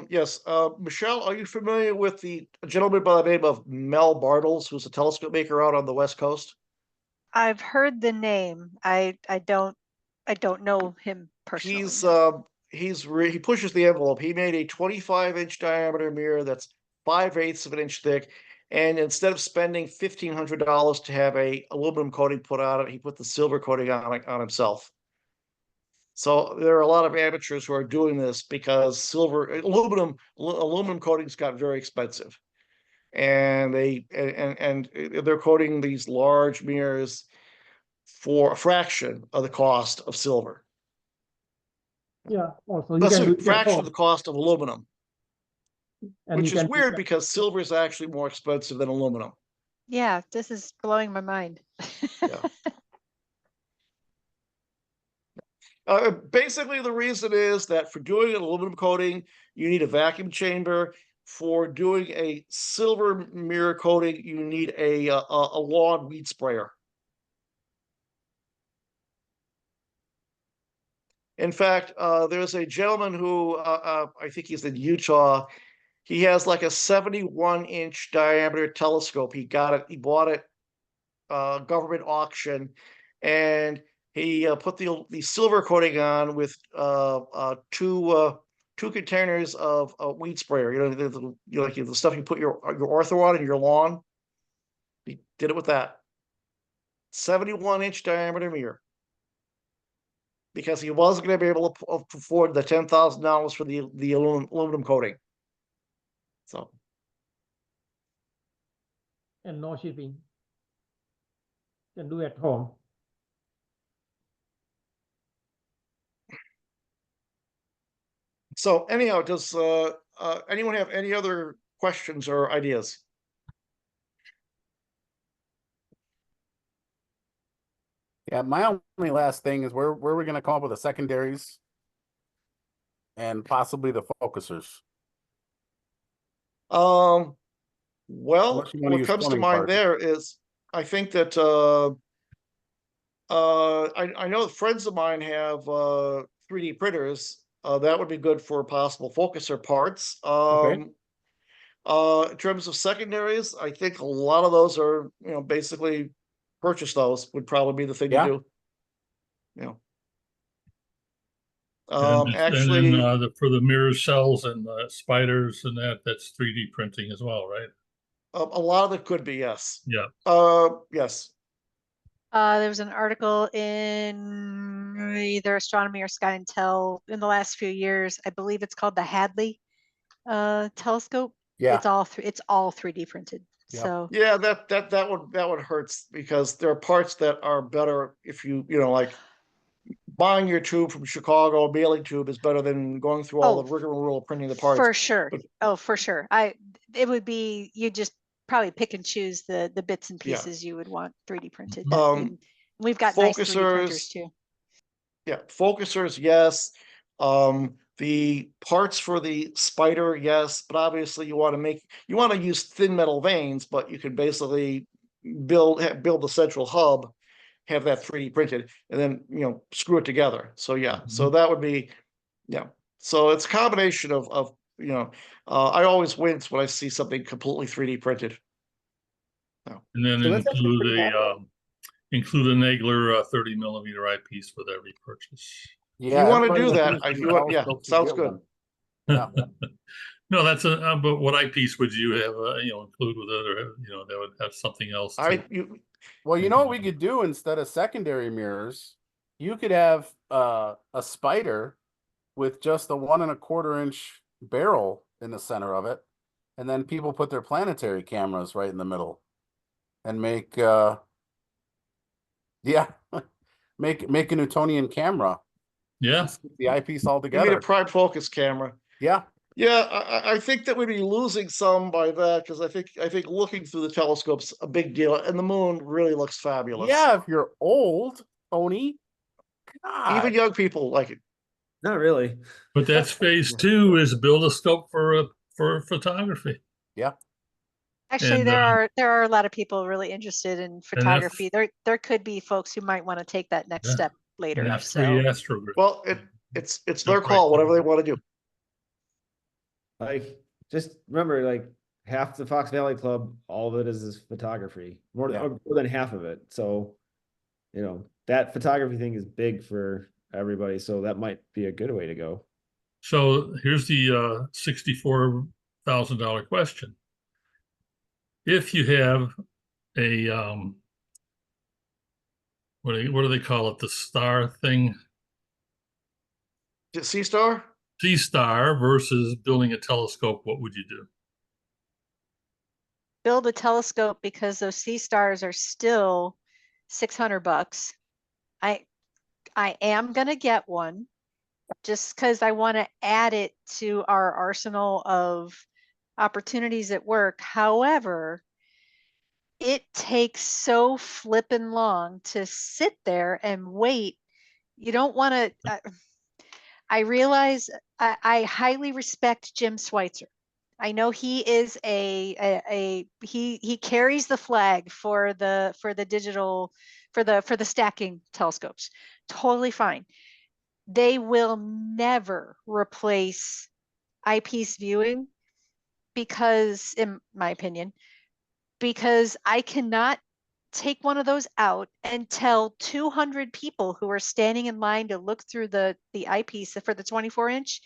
Yes. Michelle, are you familiar with the gentleman by the name of Mel Bartles, who's a telescope maker out on the West Coast? I've heard the name. I don't know him personally. He pushes the envelope. He made a 25-inch diameter mirror that's 5/8 of an inch thick, and instead of spending $1,500 to have a aluminum coating put on it, he put the silver coating on himself. So there are a lot of amateurs who are doing this because aluminum coatings got very expensive, and they're coating these large mirrors for a fraction of the cost of silver. Yeah, also you That's can do a it at fraction of home. the cost of aluminum, And which you is can weird because silver is actually more expensive than aluminum. Yeah, this is blowing my mind. Yeah. Basically, the reason is that for doing an aluminum coating, you need a vacuum chamber. For doing a silver mirror coating, you need a lawn weed sprayer. In fact, there's a gentleman who I think he's in Utah. He has like a 71-inch diameter telescope. He bought it government auction, and he put the silver coating on with two containers of weed sprayer. Like the stuff you put your ortho on in your lawn. He did it with that 71-inch diameter mirror because he wasn't going to be able to afford the $10,000 for the aluminum coating. So. And no shipping. Can do at home. So anyhow, does anyone have any other questions or ideas? Yeah, my only last thing is where are we gonna come up with the secondaries and possibly the focusers? Well, Unless you wanna what use comes to plumbing mind parts. there is, I think that I know friends of mine have 3D printers. That would be good for possible focuser parts. Okay. In terms of secondaries, I think a lot of those are, basically purchase those would probably be the thing Yeah. to do. You know. And Actually, then for the mirror cells and spiders and that's 3D printing as well, right? a lot of it could be, yes. Yeah. Yes. There was an article in either Astronomy or Sky and Tel in the last few years. I believe it's called the Hadley telescope. Yeah. It's all 3D printed. Yep. So Yeah, that would hurts because there are parts that are better if you like buying your tube from Chicago, a mailing tube is better than going through all Oh, the rigmarole of printing the parts. for sure. But Oh, for sure. It would be, you just probably pick and choose the bits and Yeah. pieces you would want 3D printed. Um, We've got nice 3D printers focusers, too. yeah, focusers, yes. The parts for the spider, yes, but obviously you want to use thin metal vanes, but you can basically build the central hub, have that 3D printed, and then screw it together. So yeah, so that would be, yeah. So it's a combination of I always wince when I see something completely 3D printed. And then So that's actually include pretty a include an Adler 30 millimeter eyepiece with every purchase. Yeah. you want to everybody do that's that, using if the you want, yeah, telescopes should sounds get good. one. Yeah. No, that's but what eyepiece would you have include with it, or that would have something else to Well, you know what we could do instead of secondary mirrors? You could have a spider with just a 1 1/4 inch barrel in the center of it, and then people put their planetary cameras right in the middle, and make make a Newtonian camera. Yeah. Stick the eyepiece all You need a together. prime focus camera. Yeah. Yeah, I think that we'd be losing some by that because I think looking through the telescope's a big deal, and the moon really looks fabulous. Yeah, if you're old, Tony. God. Even young people like it. Not really. But that's phase 2 is build a scope for photography. Yeah. Actually, And, there are a lot of people really interested in photography. There could be folks who might want to take that next step later. And have So free astrograph. Well, it's their call, whatever they want to do. Like, just remember, like half the Fox Valley Club, all of it is photography. More than half of it. So, that photography thing is big for everybody. So that might be a good way to go. So here's the $64,000 question. If you have a what do they call it? The star thing? C-Star? C-Star versus building a telescope, what would you do? build a telescope because those sea stars are still $600. I am gonna get one just because I want to add it to our arsenal of opportunities at work. However, it takes so flippin' long to sit there and wait, You don't want to, I realize I highly respect Jim Schweitzer. I know he is he carries the flag for the digital, for the stacking telescopes. Totally fine. They will never replace eyepiece viewing because, in my opinion, because I cannot take one of those out and tell 200 people who are standing in line to look through the eyepiece for the 24-inch.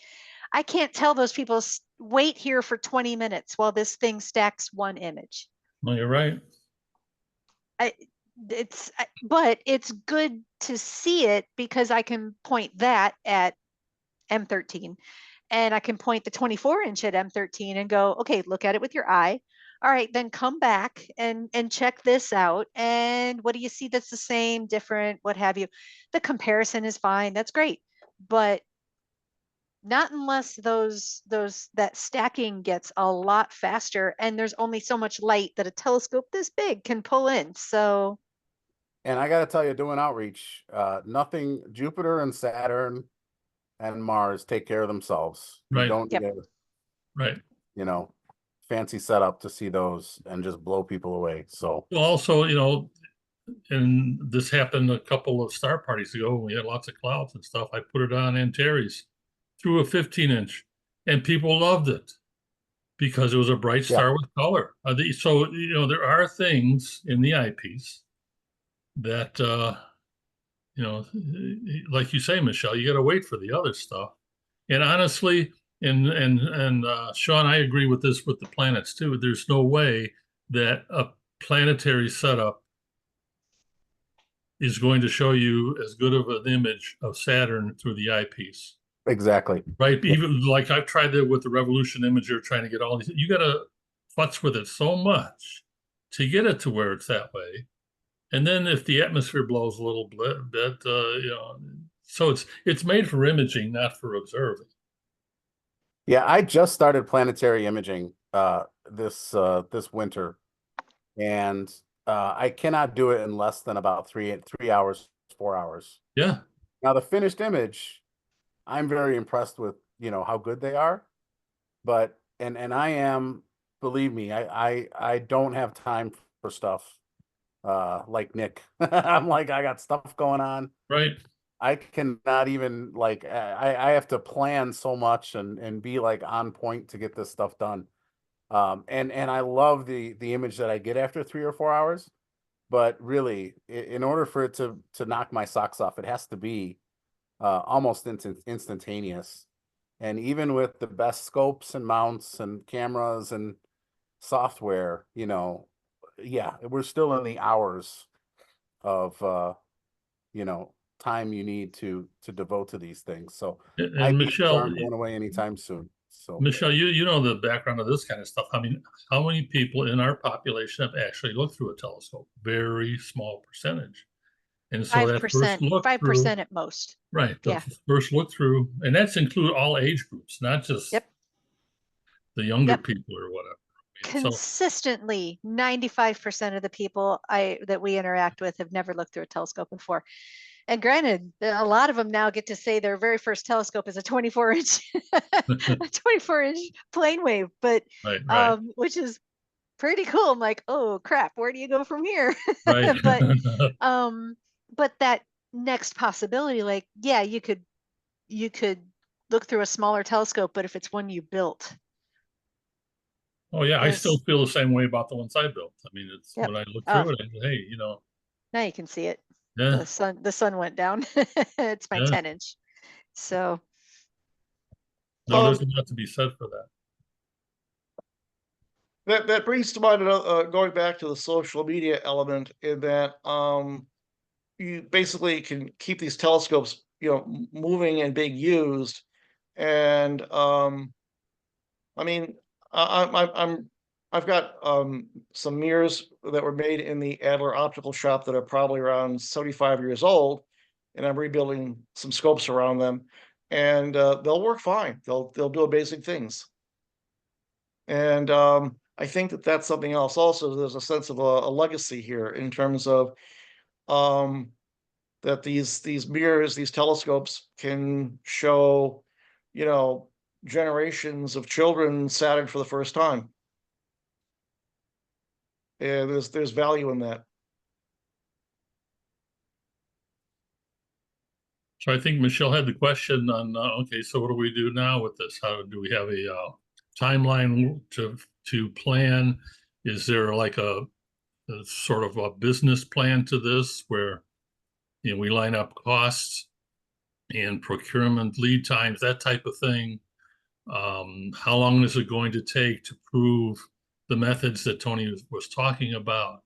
I can't tell those people, wait here for 20 minutes while this thing stacks one image. No, you're right. But it's good to see it because I can point that at M13 and I can point the 24-inch at M13 and go, okay, look at it with your eye. All right, then come back and check this out. And what do you see that's the same, different, what have you? The comparison is fine. That's great. But not unless that stacking gets a lot faster and there's only so much light that a telescope this big can pull in. So, And I got to tell you, doing outreach, nothing, Jupiter and Saturn and Mars take care of themselves. You Right. don't need a, Right. you know, fancy setup to see those and just blow people away. So Well, also, you know, and this happened a couple of star parties ago when we had lots of clouds and stuff. I put it on Antares through a 15-inch and people loved it because it was a bright star with color. So, you know, there are things in the eyepiece that, you know, like you say, Michelle, you got to wait for the other stuff. And honestly, and Sean, I agree with this with the planets too. There's no way that a planetary setup is going to show you as good of an image of Saturn through the eyepiece. exactly. Right. Even like I've tried that with the Revolution Imager, trying to get all these, you got to futz with it so much to get it to where it's that way. And then if the atmosphere blows a little bit, you know, so it's made for imaging, not for observing. Yeah, I just started planetary imaging this winter, and I cannot do it in less than about 3 hours, 4 hours. Yeah. Now the finished image, I'm very impressed with, you know, how good they are, but and I am, believe me, I don't have time for stuff like Nick. I'm like, I got stuff going on. Right. I cannot even, like, I have to plan so much and be like on point to get this stuff done. And I love the image that I get after 3 or 4 hours, but really in order for it to knock my socks off, it has to be almost instantaneous. And even with the best scopes and mounts and cameras and software, you know, yeah, we're still in the hours of you know, time you need to devote to these things. So And Michelle, aren't going away anytime soon. So Michelle, you know the background of this kind of stuff. I mean, how many people in our population have actually looked through a telescope? Very small percentage. And so that first 5%, look 5% through, at most. right? The Yeah. first look through, and that's include all age groups, not just Yep. the younger Yep. people or whatever. Consistently, 95% of the people that we interact with have never looked through a telescope before. And granted, a lot of them now get to say their very first telescope is a 24-inch, a 24-inch plane wave, but right. Which is pretty cool. I'm like, oh crap, where do you go from here? Right. But that next possibility, like, yeah, you could look through a smaller telescope, but if it's one you built. Oh yeah, I still feel the same way about the ones I built. I mean, it's when I look through it, I say, hey, you know. Now you can see it. Yeah. The sun went down. It's my 10-inch. So no, there's a lot to be said for that. That brings to mind going back to the social media element in that you basically can keep these telescopes, you know, moving and being used, and I mean, I've got some mirrors that were made in the Adler optical shop that are probably around 75 years old, and I'm rebuilding some scopes around them, and they'll work fine. They'll do amazing things, and I think that that's something else. Also, there's a sense of a legacy here in terms of that these mirrors, these telescopes can show, you know, generations of children Saturn for the first time. And there's value in that. So I think Michelle had the question on, okay, so what do we do now with this? How do we have a timeline to plan? Is there like a sort of a business plan to this where, you know, we line up costs and procurement lead times, that type of thing? How long is it going to take to prove the methods that Tony was talking about?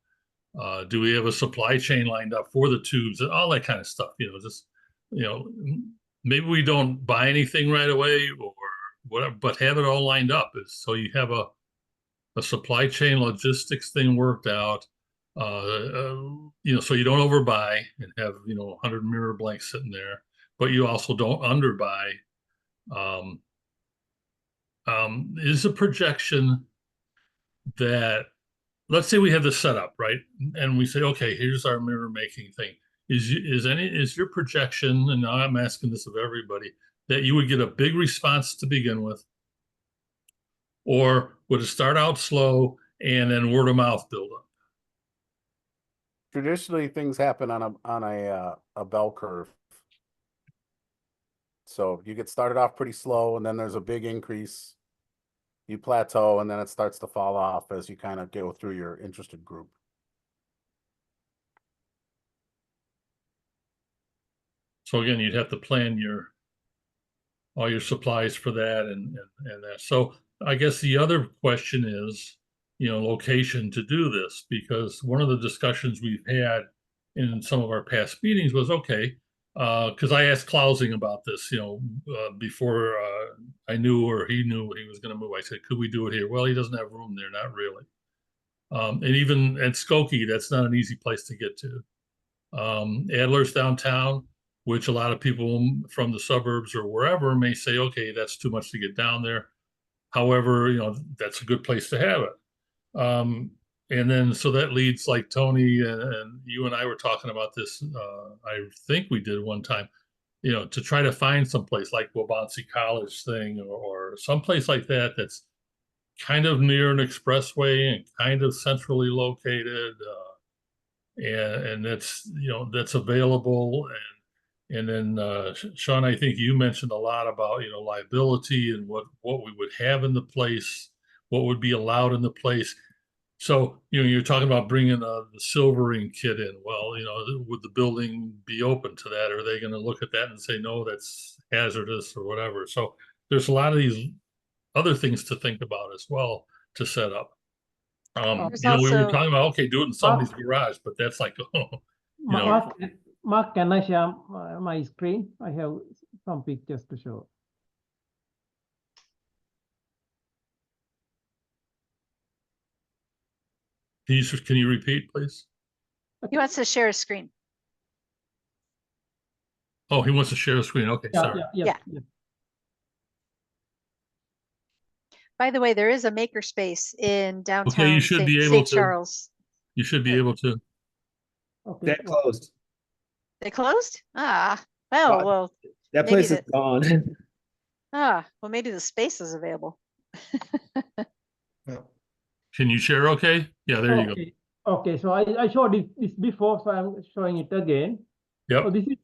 Do we have a supply chain lined up for the tubes and all that kind of stuff? You know, just, you know, maybe we don't buy anything right away or whatever, but have it all lined up. So you have a supply chain logistics thing worked out, you know, so you don't overbuy and have, you know, 100 mirror blanks sitting there, but you also don't underbuy. Is a projection that, let's say we have this set up, right? And we say, okay, here's our mirror making thing. Is your projection, and now I'm asking this of everybody, that you would get a big response to begin with? Or would it start out slow and then word of mouth build up? Traditionally, things happen on a bell curve. So you get started off pretty slow, and then there's a big increase. You plateau, and then it starts to fall off as you kind of go through your interested group. So again, you'd have to plan all your supplies for that and that. So I guess the other question is, you know, location to do this, because one of the discussions we've had in some of our past meetings was, okay, because I asked Klausing about this, you know, before I knew or he knew he was going to move. I said, could we do it here? Well, he doesn't have room there, not really. And even at Skokie, that's not an easy place to get to. Adler's downtown, which a lot of people from the suburbs or wherever may say, okay, that's too much to get down there. However, you know, that's a good place to have it. And then, so that leads, like Tony and you and I were talking about this, I think we did one time, you know, to try to find someplace like Waubonsee College thing or someplace like that that's kind of near an expressway and kind of centrally located, and that's, you know, that's available. And then Sean, I think you mentioned a lot about, you know, liability and what we would have in the place, what would be allowed in the place. So, you know, you're talking about bringing the silvering kit in. Well, you know, would the building be open to that? Are they going to look at that and say, no, that's hazardous or whatever? So there's a lot of these other things to think about as well to set up. You know, we were talking about, okay, do it in somebody's garage, but that's like, oh, you know. Mark, can I share my screen? I have some pictures to show. Can you repeat, please? He wants to share a screen. Oh, he wants to share a screen. Okay, sorry. Yeah. By the way, there is a makerspace in downtown. Okay, you should be able to. Charles. You should be able to. Okay. That closed. They closed? Ah, well, That place is gone. well, maybe the space is available. Can you share? Okay. Yeah, there you go. Okay, so I showed this before, so I'm showing it again. Yep. So this is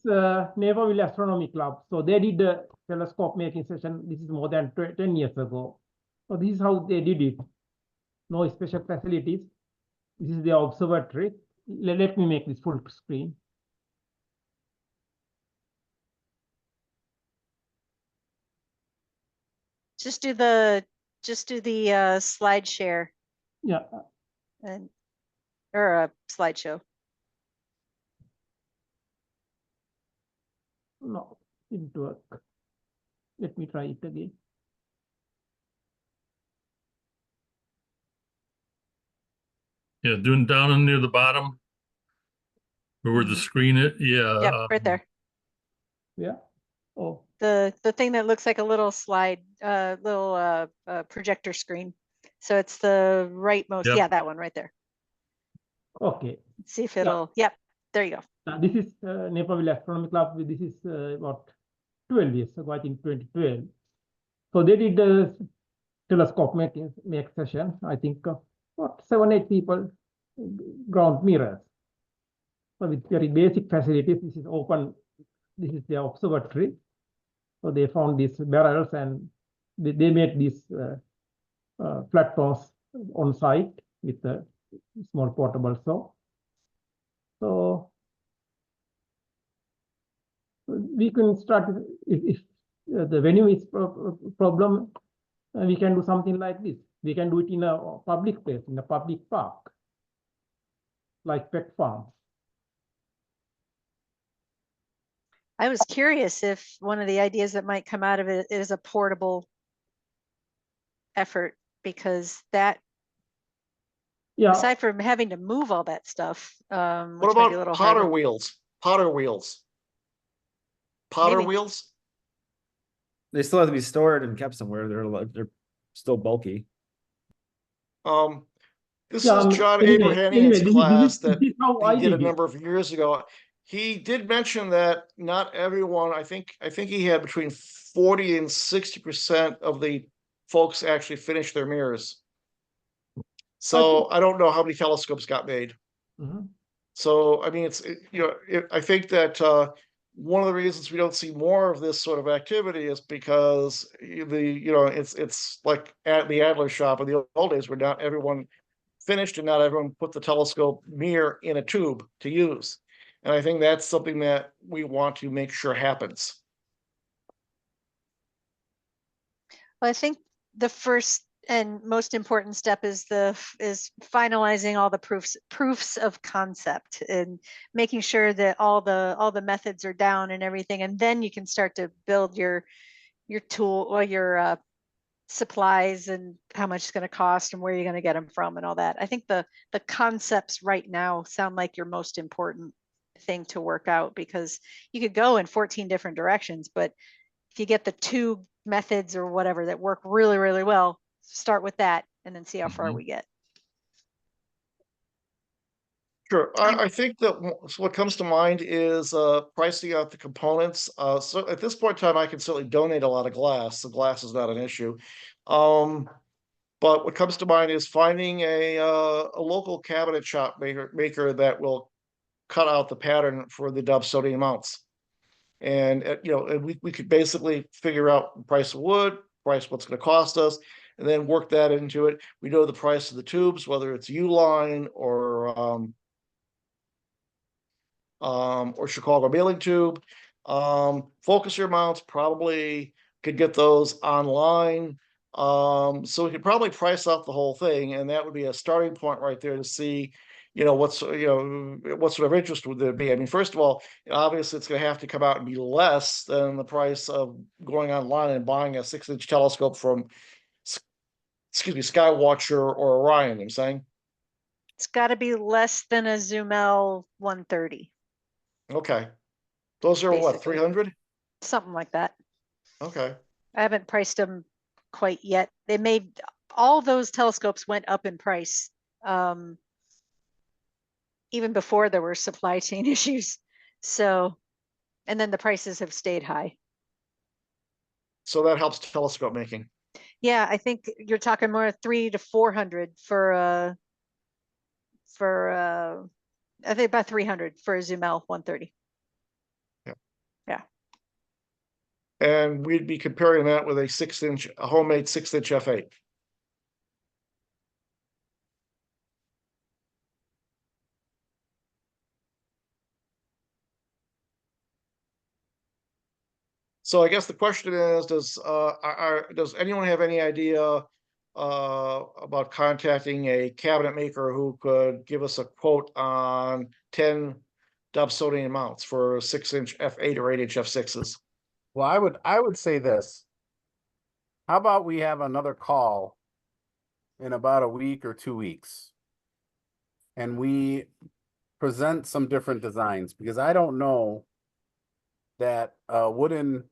Naperville Astronomy Club. So they did the telescope making session. This is more than 10 years ago. So this is how they did it. No special facilities. This is the observatory. Let me make this full screen. Just do the slide share. Yeah. Or a slideshow. No, it didn't work. Let me try it again. Yeah, doing down and near the bottom, where the screen is. Yeah. Yep, right there. Yeah. Oh. The thing that looks like a little slide, projector screen. So it's the rightmost. Yep. Yeah, that one right there. Okay. Let's see if it'll. Yep. there you go. This is Nepal Astronomy Club. This is about 12 years ago, I think 2012. So they did the telescope make session. I think what 7-8 people, ground mirrors. So with very basic facilities, this is open. This is the observatory. So they found these barrels and they made these platforms on site with a small portable saw. So we can start if the venue is problem, we can do something like this. We can do it in a public place, in a public park, like pet farm. I was curious if one of the ideas that might come out of it is a portable effort, because that, Yeah, aside from having to move all that stuff, What which might be a little about Potter harder. wheels? Potter wheels? Potter Maybe. wheels? They still have to be stored and kept somewhere. They're still bulky. This Yeah, is John anyway, Abrahamian's class this that is how he I did a did it. number of years ago. He did mention that not everyone, I think he had between 40 and 60% of the folks actually finished their mirrors. So I don't know how many telescopes got made. Mhm. So, I mean, I think that one of the reasons we don't see more of this sort of activity is because it's like at the Adler shop in the old days where not everyone finished and not everyone put the telescope mirror in a tube to use. And I think that's something that we want to make sure happens. Well, I think the first and most important step is finalizing all the proofs of concept and making sure that all the methods are down and everything, and then you can start to build your tool or your supplies and how much it's going to cost and where you're going to get them from and all that. I think the concepts right now sound like your most important thing to work out, because you could go in 14 different directions, but if you get the two methods or whatever that work really, really well, start with that and then see how far we get. Sure. I think that what comes to mind is pricing out the components. So at this point in time, I can certainly donate a lot of glass. The glass is not an issue. But what comes to mind is finding a local cabinet shop maker that will cut out the pattern for the Dove sodium mounts. And and we could basically figure out the price of wood, price what's going to cost us, and then work that into it. We know the price of the tubes, whether it's U-line or Chicago mailing tube. Focuser mounts, probably could get those online. So we could probably price out the whole thing, and that would be a starting point right there to see, what sort of interest would there be? I mean, first of all, obviously it's going to have to come out and be less than the price of going online and buying a 6-inch telescope from, Skywatcher or Orion. I'm saying It's got to be less than a Zoomel 130. Okay. Those are what, Basically. 300? Something like that. Okay. I haven't priced them quite yet. They made all those telescopes went up in price even before there were supply chain issues. So, and then the prices have stayed high. So that helps telescope making. Yeah, I think you're talking more 300 to 400 for I think about 300 for a Zoomel 130. Yeah. And we'd be comparing that with a homemade 6-inch f8. So I guess the question is, does anyone have any idea about contacting a cabinet maker who could give us a quote on 10 Dove sodium mounts for 6-inch f8 or 8-inch f6s? Well, I would say this. How about we have another call in about a week or 2 weeks, and we present some different designs, because I don't know that wooden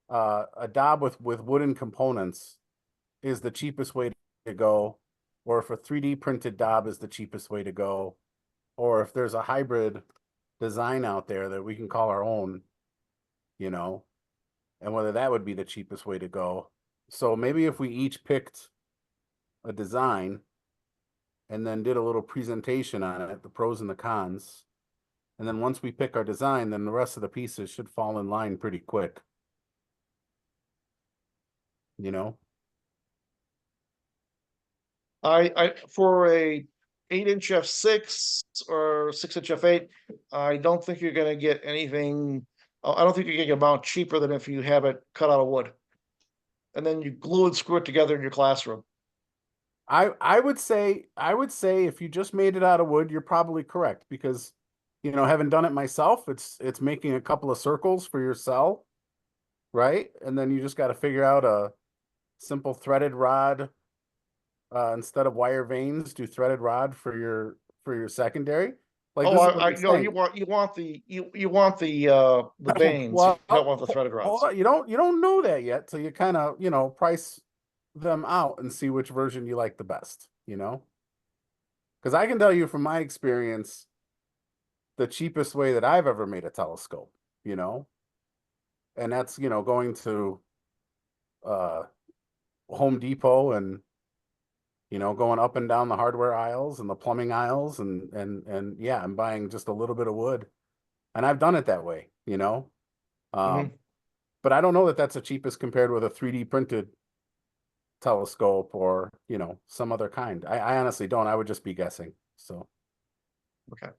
a Dob with wooden components is the cheapest way to go, or if a 3D printed Dob is the cheapest way to go. or if there's a hybrid design out there that we can call our own, you know, and whether that would be the cheapest way to go. So maybe if we each picked a design and then did a little presentation on it, the pros and the cons. And then once we pick our design, then the rest of the pieces should fall in line pretty quick. You know? I for a 8-inch f6 or 6-inch f8, I don't think you're gonna get anything. I don't think you're gonna get a amount cheaper than if you have it cut out of wood. And then you glue and screw it together in your classroom. I would say if you just made it out of wood, you're probably correct, because you know, having done it myself, it's making a couple of circles for your cell, right? And then you just got to figure out a simple threaded rod instead of wire vanes, do threaded rod for your secondary. Like this is what I I'm no, saying. you want the veins. Well, You don't want the threaded rods. hold on, you don't know that yet, so you kind of, you know, price them out and see which version you like the best, you know? Because I can tell you from my experience, the cheapest way that I've ever made a telescope, you know, and that's, you know, going to Home Depot and, you know, going up and down the hardware aisles and the plumbing aisles and yeah, I'm buying just a little bit of wood, and I've done it that way, you know. But I don't know that that's the cheapest compared with a 3D printed telescope or, you know, some other kind. I honestly don't. I would just be guessing. So Okay.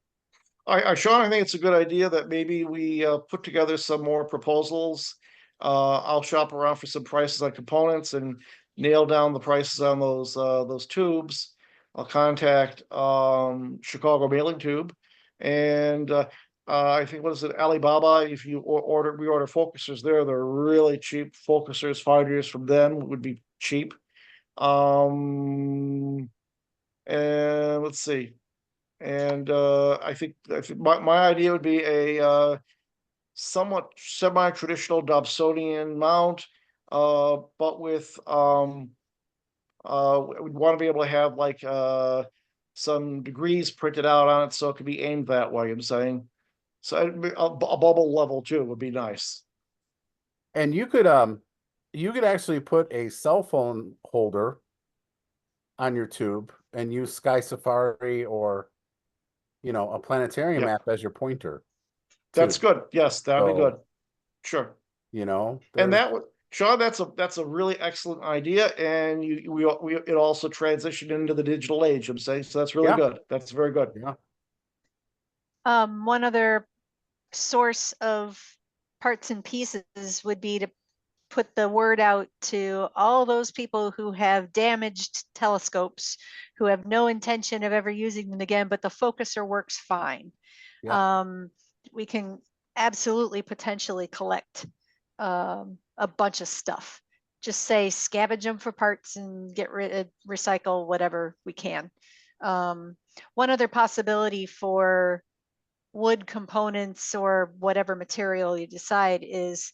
Sean, I think it's a good idea that maybe we put together some more proposals. I'll shop around for some prices on components and nail down the prices on those tubes. I'll contact Chicago Mailing Tube, and I think, what is it, Alibaba? If you reorder focusers there, they're really cheap. Focusers 5 years from then would be cheap. And let's see. And I think my idea would be a somewhat semi-traditional Dobsonian mount, but with we'd want to be able to have like some degrees printed out on it so it could be aimed that way. I'm saying, so a bubble level too would be nice. and you could actually put a cell phone holder on your tube and use Sky Safari or, you know, a planetarium Yep. map as your pointer. That's too. good. Yes, that'd be So, good. Sure. You know, And there's- that would, Sean, that's a really excellent idea, and we it also transitioned into the digital age. I'm saying, so that's really Yeah. good. That's very good. yeah. One other source of parts and pieces would be to put the word out to all those people who have damaged telescopes, who have no intention of ever using them again, but the focuser works fine. Yeah. We can absolutely potentially collect a bunch of stuff. Just say scavenge them for parts and get rid, recycle whatever we can. One other possibility for wood components or whatever material you decide is,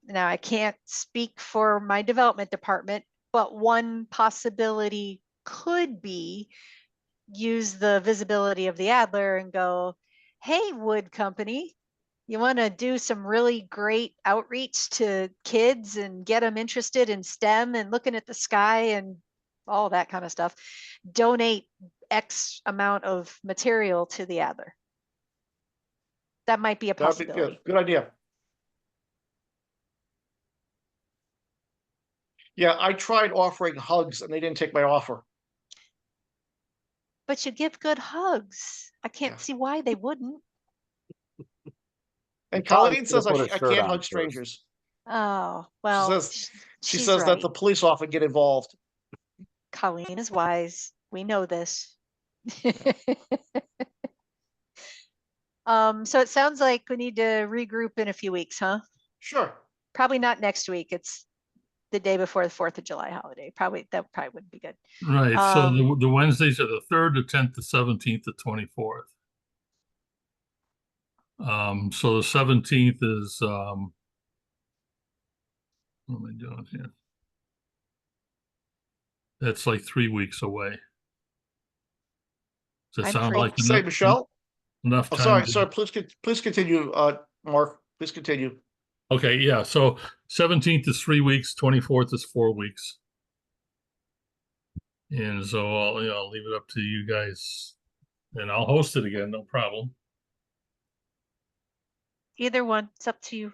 now I can't speak for my development department, but one possibility could be use the visibility of the Adler and go, hey, wood company, you want to do some really great outreach to kids and get them interested in STEM and looking at the sky and all that kind of stuff. Donate X amount of material to the Adler. That might be a That'd be possibility. good. Good idea. Yeah, I tried offering hugs and they didn't take my offer. But you give good hugs. I can't Yeah. see why they wouldn't. And Probably Colleen should says have put a I shirt can't on hug first. strangers. Oh, well, She she's says right. that the police often get involved. Colleen is wise. We know this. So it sounds like we need to regroup in a few weeks, huh? Sure. Probably not next week. It's the day before the 4th of July holiday. That probably wouldn't be good. Right. So the Wednesdays are the 3rd, the 10th, the 17th, the 24th. So the 17th is what am I doing here? That's like 3 weeks away. Does that I'm sound free. like Say, enough? Michelle, enough Oh, time. sorry, please continue, Mark, please continue. Okay, yeah, so 17th is 3 weeks, 24th is 4 weeks. And so I'll leave it up to you guys, and I'll host it again, no problem. Either one, it's up to you.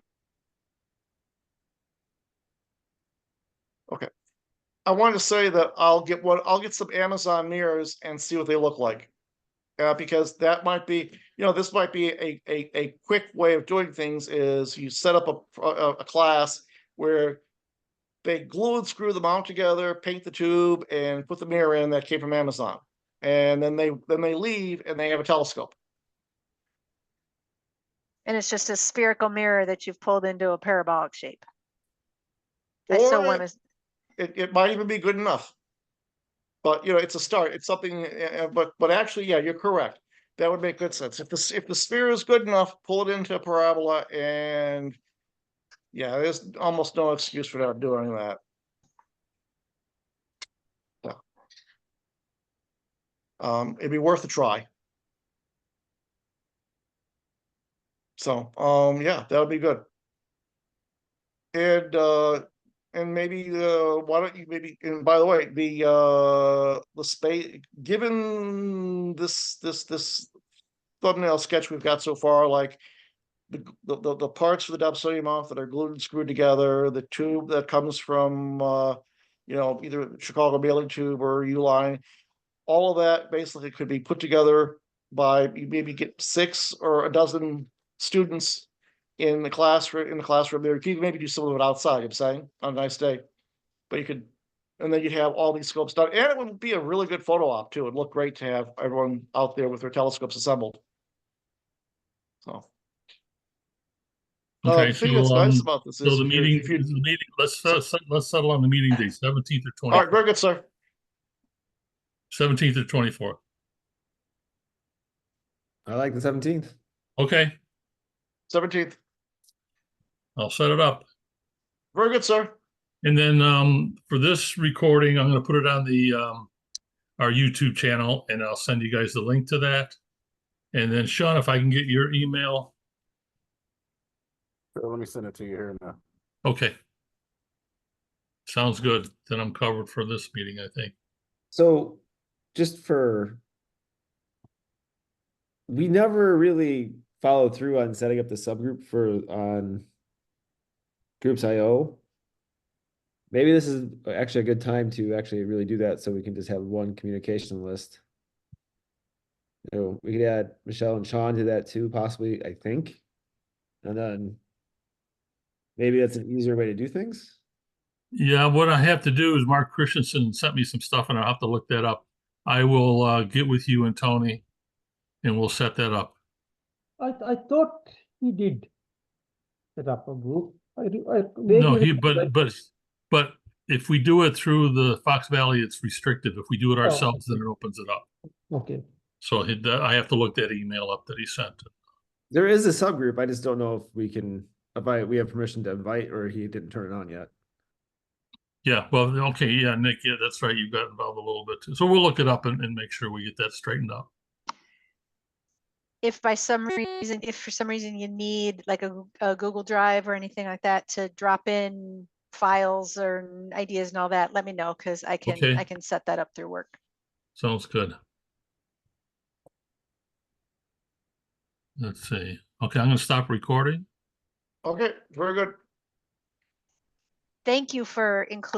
Okay. I wanted to say that I'll get some Amazon mirrors and see what they look like. Because that might be, this might be a quick way of doing things is you set up a class where they glue and screw the mount together, paint the tube, and put the mirror in that came from Amazon. And then they leave and they have a telescope. And it's just a spherical mirror that you've pulled into a parabolic shape. I still Or want to. it might even be good enough. But it's a start. It's something. But actually, yeah, you're correct. That would make good sense. If the sphere is good enough, pull it into a parabola, and yeah, there's almost no excuse for not doing that. Yeah. It'd be worth a try. So, yeah, that would be good. And maybe why don't you maybe, and by the way, the space, given this thumbnail sketch we've got so far, like the parts for the Dobsonian mount that are glued and screwed together, the tube that comes from either Chicago mailing tube or U-line, all of that basically could be put together by, you maybe get 6 or a dozen students in the classroom there. You could maybe do some of it outside, I'm saying, on a nice day. But you could, and then you'd have all these scopes done. And it would be a really good photo op too. It'd look great to have everyone out there with their telescopes assembled. So Okay, the thing that's nice about this so is the meeting, let's settle on the meeting date, 17th or 24th. All right, very good, sir. 17th or 24th. I like the 17th. Okay, 17th. I'll set it up. Very good, sir. And then for this recording, I'm going to put it on the our YouTube channel, and I'll send you guys the link to that. And then Sean, if I can get your email. Let me send it to you here now. Okay. Sounds good. Then I'm covered for this meeting, I think. So we never really followed through on setting up the subgroup on Groups.io. Maybe this is actually a good time to actually really do that, so we can just have one communication list. We could add Michelle and Sean to that too, possibly, I think. And then maybe that's an easier way to do things. Yeah, what I have to do is Mark Christensen sent me some stuff, and I'll have to look that up. I will get with you and Tony, and we'll set that up. I thought he did set up a group. No, but if we do it through the Fox Valley, it's restricted. If we do it ourselves, then it opens it up. Okay. So I have to look that email up that he sent. There is a subgroup. I just don't know if we can invite. We have permission to invite, or he didn't turn it on yet. Yeah, well, okay, yeah, Nick, yeah, that's right. You got involved a little bit too. So we'll look it up and make sure we get that straightened out. If for some reason you need like a Google Drive or anything like that to drop in files or ideas and all that, let me know, because I can set that up through work. Sounds good. Let's see. Okay, I'm going to stop recording. Okay, very good. Thank you for including